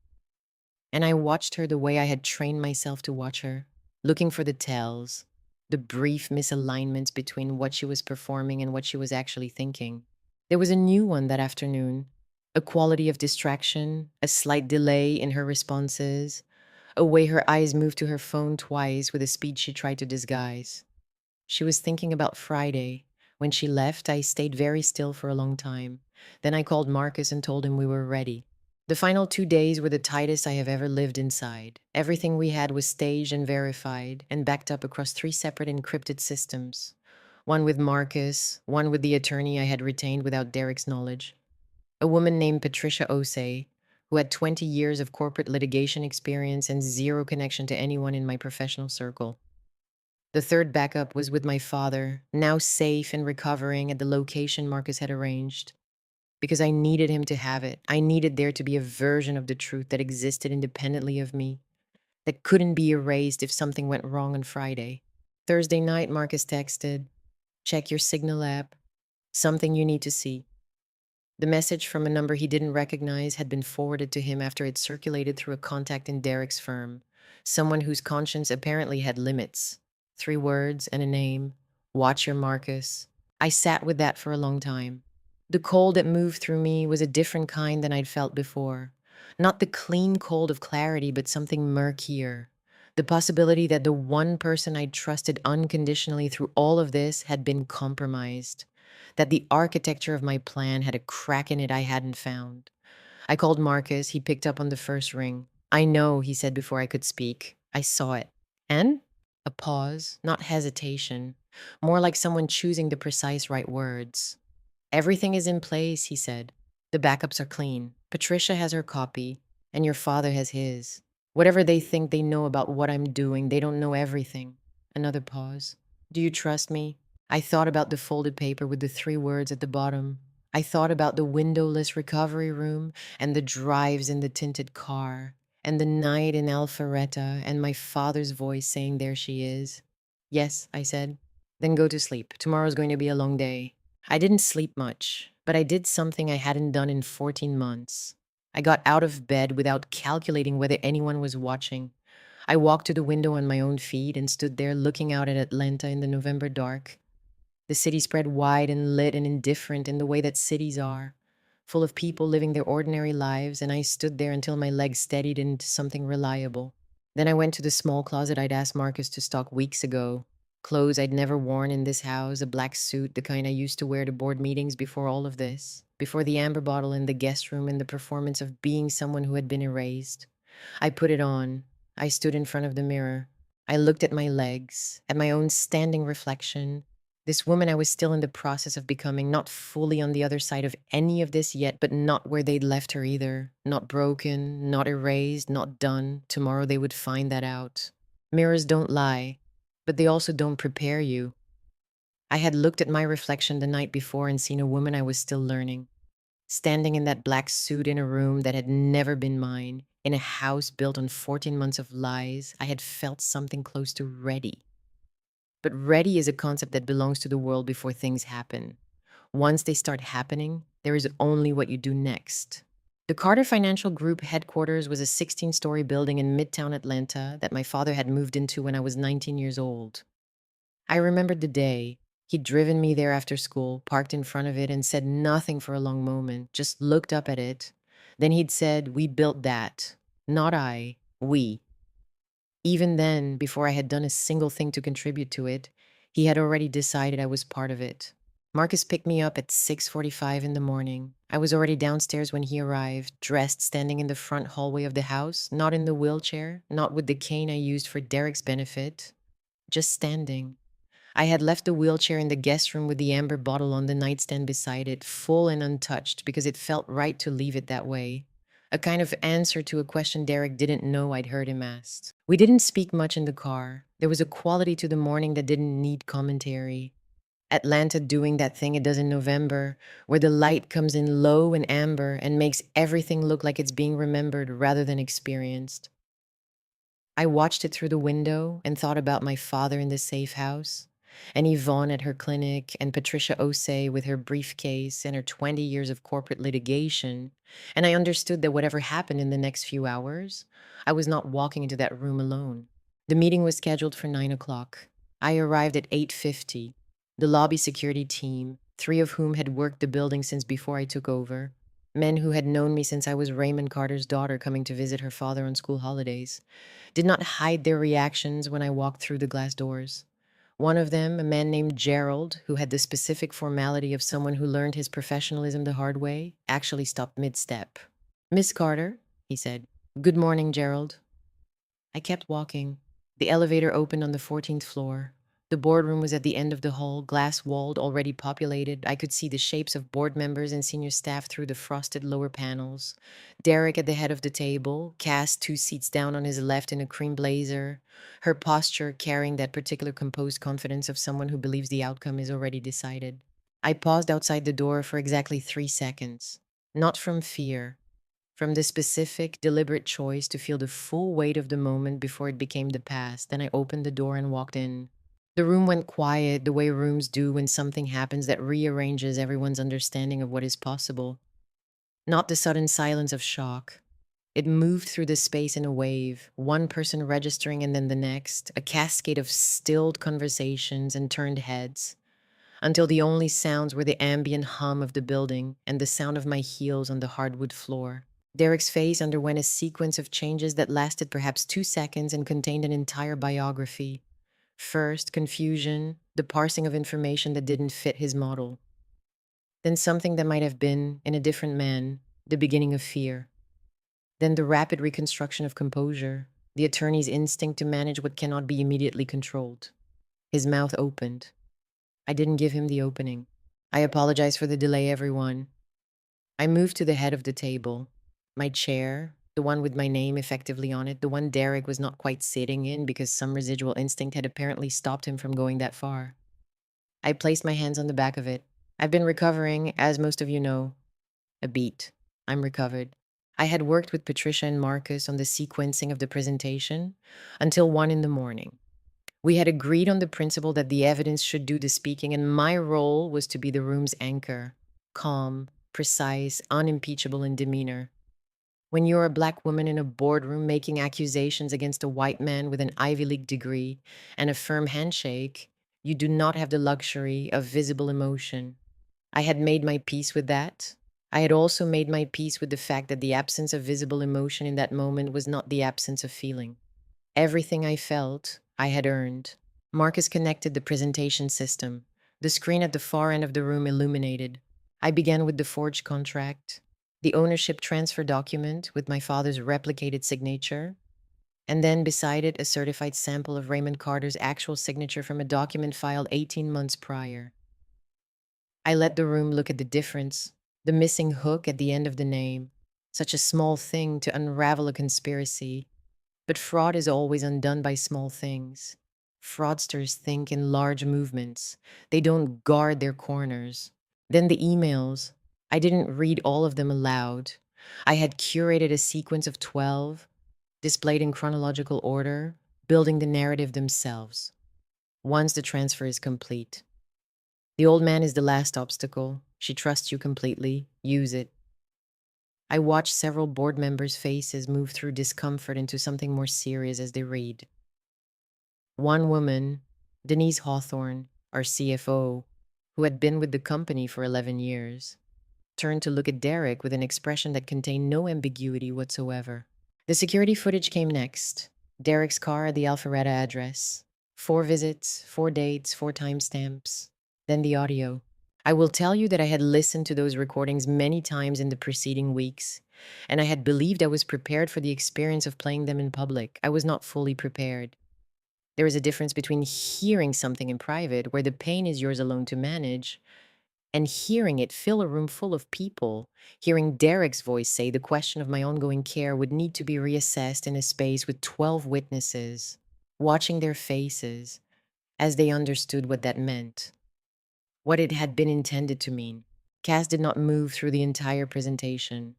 S1: And I watched her the way I had trained myself to watch her, looking for the tells, the brief misalignments between what she was performing and what she was actually thinking. There was a new one that afternoon, a quality of distraction, a slight delay in her responses, a way her eyes moved to her phone twice with a speed she tried to disguise. She was thinking about Friday. When she left, I stayed very still for a long time. Then I called Marcus and told him we were ready. The final 2 days were the tightest I have ever lived inside. Everything we had was staged and verified and backed up across 3 separate encrypted systems. One with Marcus, one with the attorney I had retained without Derek's knowledge. A woman named Patricia Osei, who had 20 years of corporate litigation experience and zero connection to anyone in my professional circle. The third backup was with my father, now safe and recovering at the location Marcus had arranged. Because I needed him to have it. I needed there to be a version of the truth that existed independently of me, that couldn't be erased if something went wrong on Friday. Thursday night, Marcus texted, "Check your Signal app. Something you need to see." The message from a number he didn't recognize had been forwarded to him after it circulated through a contact in Derek's firm, someone whose conscience apparently had limits. 3 words and a name. "Watch your Marcus." I sat with that for a long time. The cold that moved through me was a different kind than I'd felt before. Not the clean cold of clarity, but something murkier. The possibility that the one person I'd trusted unconditionally through all of this had been compromised. That the architecture of my plan had a crack in it I hadn't found. I called Marcus. He picked up on the first ring. "I know," he said before I could speak. "I saw it." "And?" A pause, not hesitation. More like someone choosing the precise right words. "Everything is in place," he said. "The backups are clean. Patricia has her copy, and your father has his. Whatever they think they know about what I'm doing, they don't know everything." Another pause. "Do you trust me?" I thought about the folded paper with the 3 words at the bottom. I thought about the windowless recovery room and the drives in the tinted car and the night in Alpharetta and my father's voice saying, "There she is." "Yes," I said. "Then go to sleep. Tomorrow's going to be a long day." I didn't sleep much, but I did something I hadn't done in 14 months. I got out of bed without calculating whether anyone was watching. I walked to the window on my own feet and stood there looking out at Atlanta in the November dark. The city spread wide and lit and indifferent in the way that cities are, full of people living their ordinary lives, and I stood there until my legs steadied into something reliable. Then I went to the small closet I'd asked Marcus to stock weeks ago. Clothes I'd never worn in this house, a black suit, the kind I used to wear to board meetings before all of this, before the amber bottle in the guest room and the performance of being someone who had been erased. I put it on. I stood in front of the mirror. I looked at my legs, at my own standing reflection. This woman I was still in the process of becoming, not fully on the other side of any of this yet, but not where they'd left her either. Not broken, not erased, not done. Tomorrow they would find that out. Mirrors don't lie, but they also don't prepare you. I had looked at my reflection the night before and seen a woman I was still learning. Standing in that black suit in a room that had never been mine, in a house built on 14 months of lies, I had felt something close to ready. But ready is a concept that belongs to the world before things happen. Once they start happening, there is only what you do next. The Carter Financial Group headquarters was a 16-story building in Midtown Atlanta that my father had moved into when I was 19 years old. I remembered the day. He'd driven me there after school, parked in front of it, and said nothing for a long moment, just looked up at it. Then he'd said, "We built that." Not I, we. Even then, before I had done a single thing to contribute to it, he had already decided I was part of it. Marcus picked me up at 6:45 in the morning. I was already downstairs when he arrived, dressed, standing in the front hallway of the house, not in the wheelchair, not with the cane I used for Derek's benefit, just standing. I had left the wheelchair in the guest room with the amber bottle on the nightstand beside it, full and untouched, because it felt right to leave it that way. A kind of answer to a question Derek didn't know I'd heard him ask. We didn't speak much in the car. There was a quality to the morning that didn't need commentary. Atlanta doing that thing it does in November, where the light comes in low and amber and makes everything look like it's being remembered rather than experienced. I watched it through the window and thought about my father in the safe house, and Yvonne at her clinic, and Patricia Osei with her briefcase and her 20 years of corporate litigation, and I understood that whatever happened in the next few hours, I was not walking into that room alone. The meeting was scheduled for 9 o'clock. I arrived at 8:50. The lobby security team, 3 of whom had worked the building since before I took over, Men who had known me since I was Raymond Carter's daughter coming to visit her father on school holidays, did not hide their reactions when I walked through the glass doors. One of them, a man named Gerald, who had the specific formality of someone who learned his professionalism the hard way, actually stopped mid-step. "Miss Carter," he said. "Good morning, Gerald." I kept walking. The elevator opened on the 14th floor. The boardroom was at the end of the hall, glass-walled, already populated. I could see the shapes of board members and senior staff through the frosted lower panels. Derek at the head of the table, Cass 2 seats down on his left in a cream blazer, her posture carrying that particular composed confidence of someone who believes the outcome is already decided. I paused outside the door for exactly 3 seconds. Not from fear, from the specific, deliberate choice to feel the full weight of the moment before it became the past. Then I opened the door and walked in. The room went quiet, the way rooms do when something happens that rearranges everyone's understanding of what is possible. Not the sudden silence of shock. It moved through the space in a wave, one person registering and then the next, a cascade of stilled conversations and turned heads, until the only sounds were the ambient hum of the building and the sound of my heels on the hardwood floor. Derek's face underwent a sequence of changes that lasted perhaps 2 seconds and contained an entire biography. First, confusion, the parsing of information that didn't fit his model. Then something that might have been, in a different man, the beginning of fear. Then the rapid reconstruction of composure, the attorney's instinct to manage what cannot be immediately controlled. His mouth opened. I didn't give him the opening. "I apologize for the delay, everyone." I moved to the head of the table. My chair, the one with my name effectively on it, the one Derek was not quite sitting in because some residual instinct had apparently stopped him from going that far. I placed my hands on the back of it. "I've been recovering, as most of you know." A beat. I'm recovered. I had worked with Patricia and Marcus on the sequencing of the presentation until 1 in the morning. We had agreed on the principle that the evidence should do the speaking, and my role was to be the room's anchor, calm, precise, unimpeachable in demeanor. When you're a black woman in a boardroom making accusations against a white man with an Ivy League degree and a firm handshake, you do not have the luxury of visible emotion. I had made my peace with that. I had also made my peace with the fact that the absence of visible emotion in that moment was not the absence of feeling. Everything I felt, I had earned. Marcus connected the presentation system. The screen at the far end of the room illuminated. I began with the forged contract, the ownership transfer document with my father's replicated signature, and then beside it a certified sample of Raymond Carter's actual signature from a document filed 18 months prior. I let the room look at the difference, the missing hook at the end of the name. Such a small thing to unravel a conspiracy. But fraud is always undone by small things. Fraudsters think in large movements. They don't guard their corners. Then the emails. I didn't read all of them aloud. I had curated a sequence of 12, displayed in chronological order, building the narrative themselves. Once the transfer is complete. The old man is the last obstacle. She trusts you completely. Use it. I watched several board members' faces move through discomfort into something more serious as they read. One woman, Denise Hawthorne, our CFO, who had been with the company for 11 years, turned to look at Derek with an expression that contained no ambiguity whatsoever. The security footage came next. Derek's car at the Alpharetta address. 4 visits, 4 dates, 4 timestamps. Then the audio. I will tell you that I had listened to those recordings many times in the preceding weeks, and I had believed I was prepared for the experience of playing them in public. I was not fully prepared. There is a difference between hearing something in private, where the pain is yours alone to manage, and hearing it fill a room full of people, hearing Derek's voice say the question of my ongoing care would need to be reassessed in a space with 12 witnesses, watching their faces as they understood what that meant, what it had been intended to mean. Cass did not move through the entire presentation.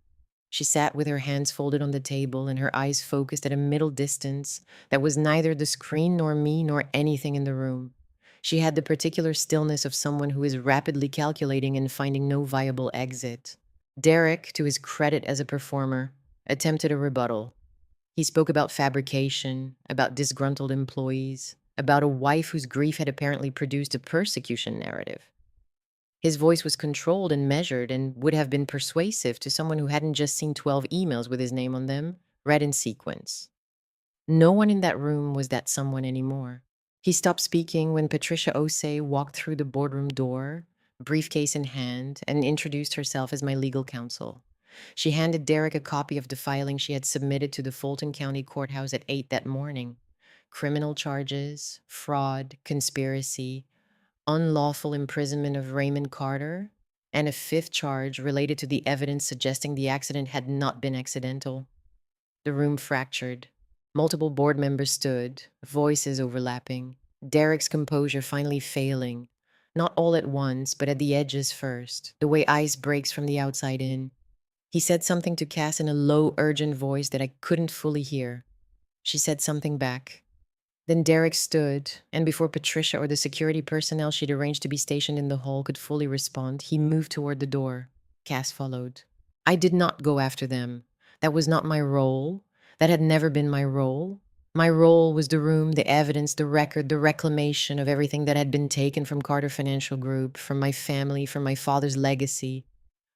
S1: She sat with her hands folded on the table and her eyes focused at a middle distance that was neither the screen nor me nor anything in the room. She had the particular stillness of someone who is rapidly calculating and finding no viable exit. Derek, to his credit as a performer, attempted a rebuttal. He spoke about fabrication, about disgruntled employees, about a wife whose grief had apparently produced a persecution narrative. His voice was controlled and measured and would have been persuasive to someone who hadn't just seen 12 emails with his name on them, read in sequence. No one in that room was that someone anymore. He stopped speaking when Patricia Osei walked through the boardroom door, briefcase in hand, and introduced herself as my legal counsel. She handed Derek a copy of the filing she had submitted to the Fulton County Courthouse at 8 that morning. Criminal charges, fraud, conspiracy, unlawful imprisonment of Raymond Carter, and a fifth charge related to the evidence suggesting the accident had not been accidental. The room fractured. Multiple board members stood, voices overlapping, Derek's composure finally failing. Not all at once, but at the edges first, the way ice breaks from the outside in. He said something to Cass in a low, urgent voice that I couldn't fully hear. She said something back. Then Derek stood, and before Patricia or the security personnel she'd arranged to be stationed in the hall could fully respond, he moved toward the door. Cass followed. I did not go after them. That was not my role. That had never been my role. My role was the room, the evidence, the record, the reclamation of everything that had been taken from Carter Financial Group, from my family, from my father's legacy.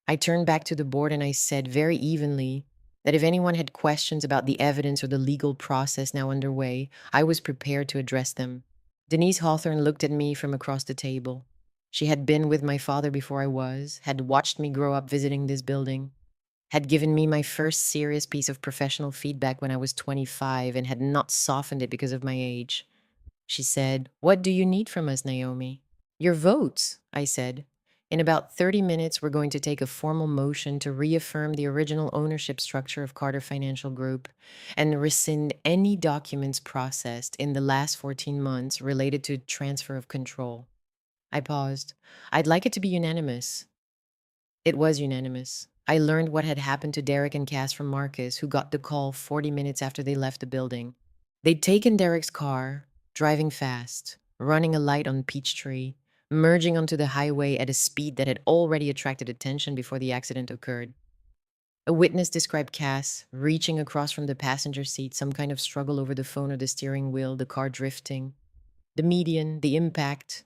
S1: I turned back to the board and I said very evenly that if anyone had questions about the evidence or the legal process now underway, I was prepared to address them. Denise Hawthorne looked at me from across the table. She had been with my father before I was, had watched me grow up visiting this building, had given me my first serious piece of professional feedback when I was 25 and had not softened it because of my age. She said, "What do you need from us, Naomi?" "Your votes," I said. "In about 30 minutes, we're going to take a formal motion to reaffirm the original ownership structure of Carter Financial Group and rescind any documents processed in the last 14 months related to transfer of control." I paused. "I'd like it to be unanimous." It was unanimous. I learned what had happened to Derek and Cass from Marcus, who got the call 40 minutes after they left the building. They'd taken Derek's car, driving fast, running a light on Peachtree, merging onto the highway at a speed that had already attracted attention before the accident occurred. A witness described Cass reaching across from the passenger seat, some kind of struggle over the phone or the steering wheel, the car drifting. The median, the impact.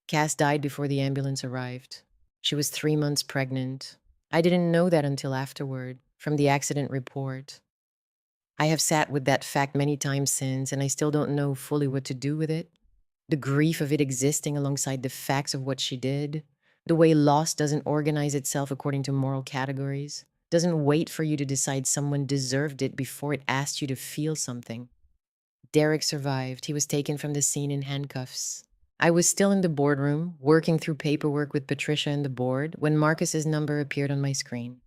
S1: Cass died before the ambulance arrived. She was 3 months pregnant. I didn't know that until afterward, from the accident report. I have sat with that fact many times since, and I still don't know fully what to do with it. The grief of it existing alongside the facts of what she did, the way loss doesn't organize itself according to moral categories, doesn't wait for you to decide someone deserved it before it asked you to feel something. Derek survived. He was taken from the scene in handcuffs. I was still in the boardroom, working through paperwork with Patricia and the board, when Marcus's number appeared on my screen.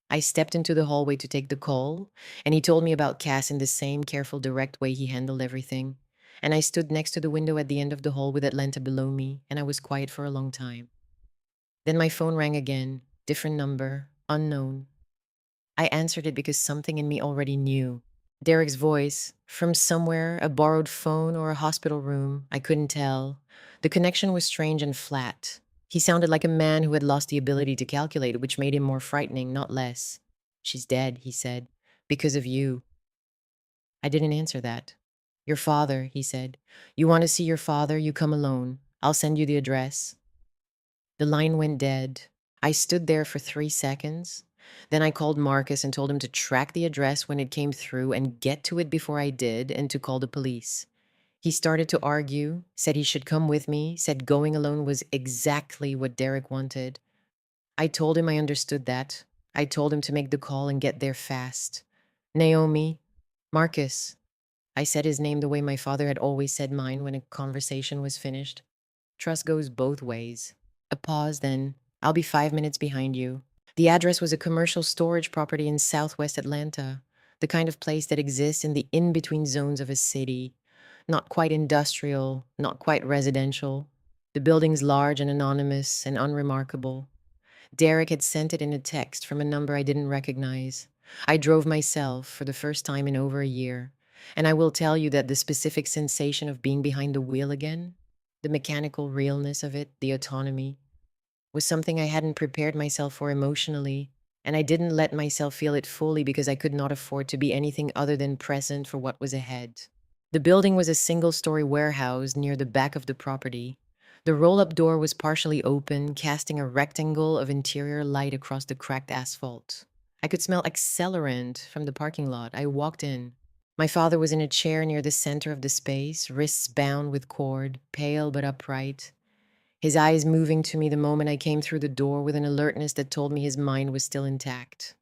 S1: I stepped into the hallway to take the call, and he told me about Cass in the same careful, direct way he handled everything. And I stood next to the window at the end of the hall with Atlanta below me, and I was quiet for a long time. Then my phone rang again, different number, unknown. I answered it because something in me already knew. Derek's voice, from somewhere, a borrowed phone or a hospital room, I couldn't tell. The connection was strange and flat. He sounded like a man who had lost the ability to calculate, which made him more frightening, not less. "She's dead," he said. "Because of you." I didn't answer that. "Your father," he said. "You want to see your father? You come alone. I'll send you the address." The line went dead. I stood there for 3 seconds. Then I called Marcus and told him to track the address when it came through and get to it before I did, and to call the police. He started to argue, said he should come with me, said going alone was exactly what Derek wanted. I told him I understood that. I told him to make the call and get there fast. "Naomi, Marcus." I said his name the way my father had always said mine when a conversation was finished. Trust goes both ways. A pause, then, "I'll be 5 minutes behind you." The address was a commercial storage property in southwest Atlanta, the kind of place that exists in the in-between zones of a city. Not quite industrial, not quite residential. The building's large and anonymous and unremarkable. Derek had sent it in a text from a number I didn't recognize. I drove myself for the first time in over a year, and I will tell you that the specific sensation of being behind the wheel again, the mechanical realness of it, the autonomy, was something I hadn't prepared myself for emotionally, and I didn't let myself feel it fully because I could not afford to be anything other than present for what was ahead. The building was a single-story warehouse near the back of the property. The roll-up door was partially open, casting a rectangle of interior light across the cracked asphalt. I could smell accelerant from the parking lot. I walked in. My father was in a chair near the center of the space, wrists bound with cord, pale but upright. His eyes moving to me the moment I came through the door with an alertness that told me his mind was still intact.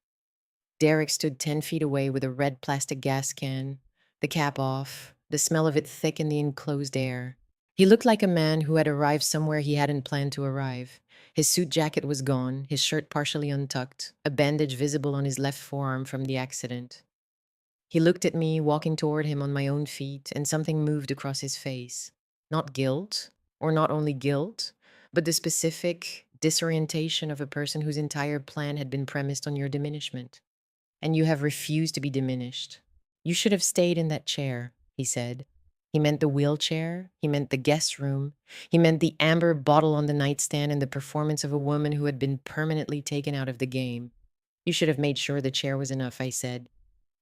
S1: Derek stood 10 feet away with a red plastic gas can, the cap off, the smell of it thick in the enclosed air. He looked like a man who had arrived somewhere he hadn't planned to arrive. His suit jacket was gone, his shirt partially untucked, a bandage visible on his left forearm from the accident. He looked at me, walking toward him on my own feet, and something moved across his face. Not guilt, or not only guilt, but the specific disorientation of a person whose entire plan had been premised on your diminishment. And you have refused to be diminished. You should have stayed in that chair, he said. He meant the wheelchair, he meant the guest room, he meant the amber bottle on the nightstand and the performance of a woman who had been permanently taken out of the game. You should have made sure the chair was enough, I said.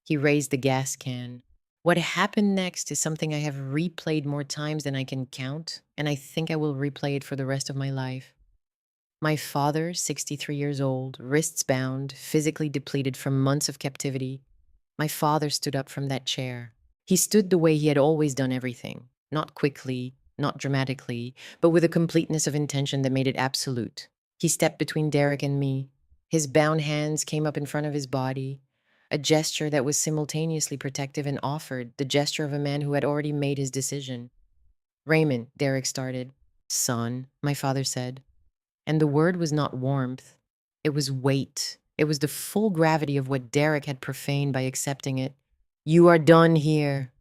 S1: He raised the gas can. What happened next is something I have replayed more times than I can count, and I think I will replay it for the rest of my life. My father, 63 years old, wrists bound, physically depleted from months of captivity. My father stood up from that chair. He stood the way he had always done everything, not quickly, not dramatically, but with a completeness of intention that made it absolute. He stepped between Derek and me. His bound hands came up in front of his body, a gesture that was simultaneously protective and offered, the gesture of a man who had already made his decision. Raymond, Derek started. Son, my father said. And the word was not warmth. It was weight. It was the full gravity of what Derek had profaned by accepting it. You are done here.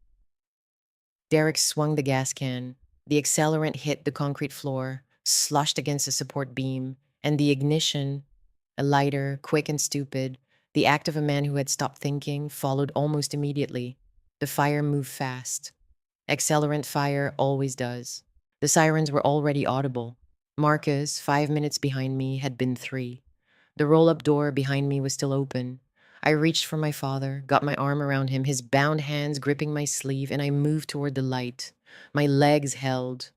S1: Derek swung the gas can. The accelerant hit the concrete floor, sloshed against a support beam, and the ignition, a lighter, quick and stupid, the act of a man who had stopped thinking, followed almost immediately. The fire moved fast. Accelerant fire always does. The sirens were already audible. Marcus, 5 minutes behind me, had been 3. The roll-up door behind me was still open. I reached for my father, got my arm around him, his bound hands gripping my sleeve, and I moved toward the light. My legs held.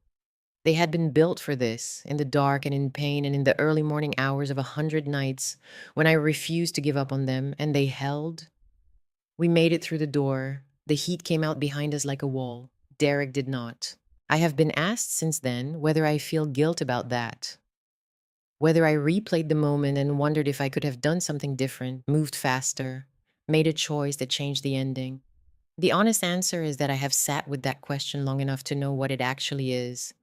S1: They had been built for this, in the dark and in pain and in the early morning hours of 100 nights, when I refused to give up on them, and they held. We made it through the door. The heat came out behind us like a wall. Derek did not. I have been asked since then whether I feel guilt about that. Whether I replayed the moment and wondered if I could have done something different, moved faster, made a choice that changed the ending. The honest answer is that I have sat with that question long enough to know what it actually is.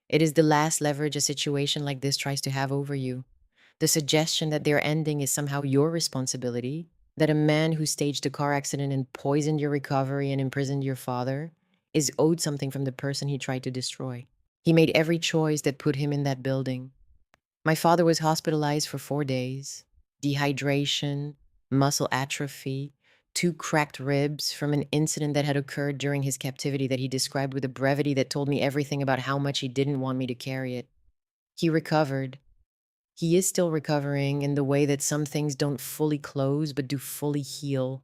S1: It is the last leverage a situation like this tries to have over you. The suggestion that their ending is somehow your responsibility, that a man who staged a car accident and poisoned your recovery and imprisoned your father is owed something from the person he tried to destroy. He made every choice that put him in that building. My father was hospitalized for 4 days. Dehydration, muscle atrophy, 2 cracked ribs from an incident that had occurred during his captivity that he described with a brevity that told me everything about how much he didn't want me to carry it. He recovered. He is still recovering in the way that some things don't fully close but do fully heal.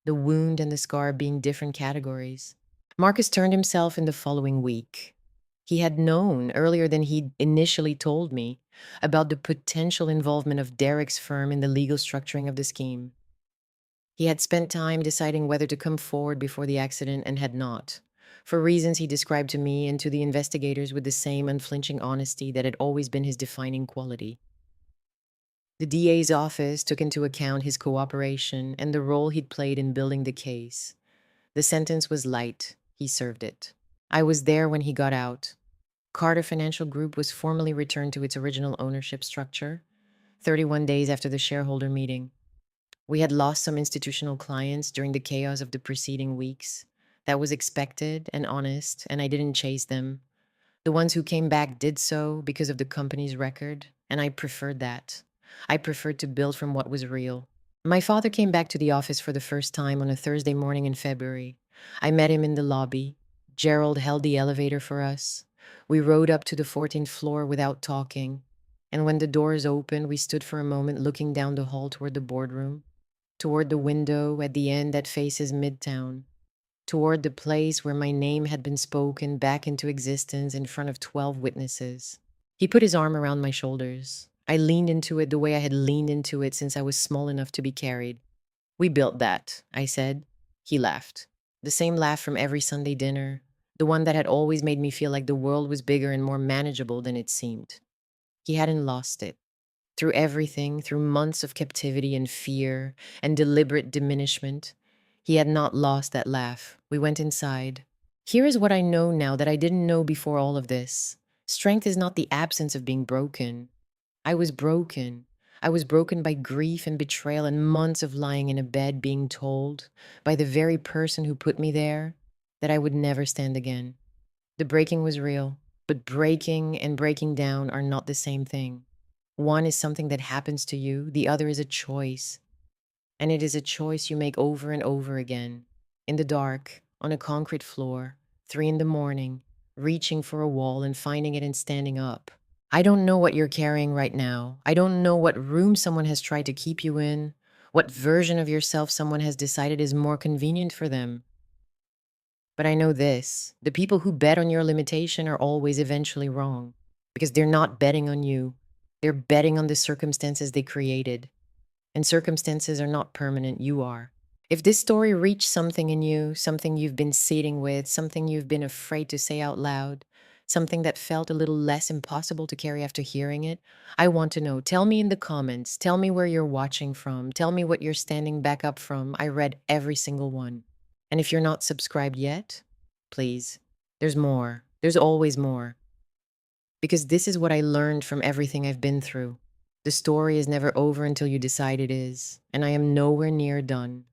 S1: The wound and the scar being different categories. Marcus turned himself in the following week. He had known earlier than he initially told me about the potential involvement of Derek's firm in the legal structuring of the scheme. He had spent time deciding whether to come forward before the accident and had not, for reasons he described to me and to the investigators with the same unflinching honesty that had always been his defining quality. The DA's office took into account his cooperation and the role he'd played in building the case. The sentence was light. He served it. I was there when he got out. Carter Financial Group was formally returned to its original ownership structure, 31 days after the shareholder meeting. We had lost some institutional clients during the chaos of the preceding weeks. That was expected and honest, and I didn't chase them. The ones who came back did so because of the company's record, and I preferred that. I preferred to build from what was real. My father came back to the office for the first time on a Thursday morning in February. I met him in the lobby. Gerald held the elevator for us. We rode up to the 14th floor without talking, and when the doors opened, we stood for a moment looking down the hall toward the boardroom, toward the window at the end that faces Midtown. toward the place where my name had been spoken back into existence in front of 12 witnesses. He put his arm around my shoulders. I leaned into it the way I had leaned into it since I was small enough to be carried. "We built that," I said. He laughed. The same laugh from every Sunday dinner, the one that had always made me feel like the world was bigger and more manageable than it seemed. He hadn't lost it. Through everything, through months of captivity and fear and deliberate diminishment, he had not lost that laugh. We went inside. Here is what I know now that I didn't know before all of this. Strength is not the absence of being broken. I was broken. I was broken by grief and betrayal and months of lying in a bed being told by the very person who put me there that I would never stand again. The breaking was real, but breaking and breaking down are not the same thing. One is something that happens to you, the other is a choice. And it is a choice you make over and over again. In the dark, on a concrete floor, 3 in the morning, reaching for a wall and finding it and standing up. I don't know what you're carrying right now. I don't know what room someone has tried to keep you in, what version of yourself someone has decided is more convenient for them. But I know this: the people who bet on your limitation are always eventually wrong, because they're not betting on you. They're betting on the circumstances they created. And circumstances are not permanent, you are. If this story reached something in you, something you've been sitting with, something you've been afraid to say out loud, something that felt a little less impossible to carry after hearing it, I want to know. Tell me in the comments. Tell me where you're watching from. Tell me what you're standing back up from. I read every single one. And if you're not subscribed yet, please. There's more. There's always more. Because this is what I learned from everything I've been through. The story is never over until you decide it is, and I am nowhere near done.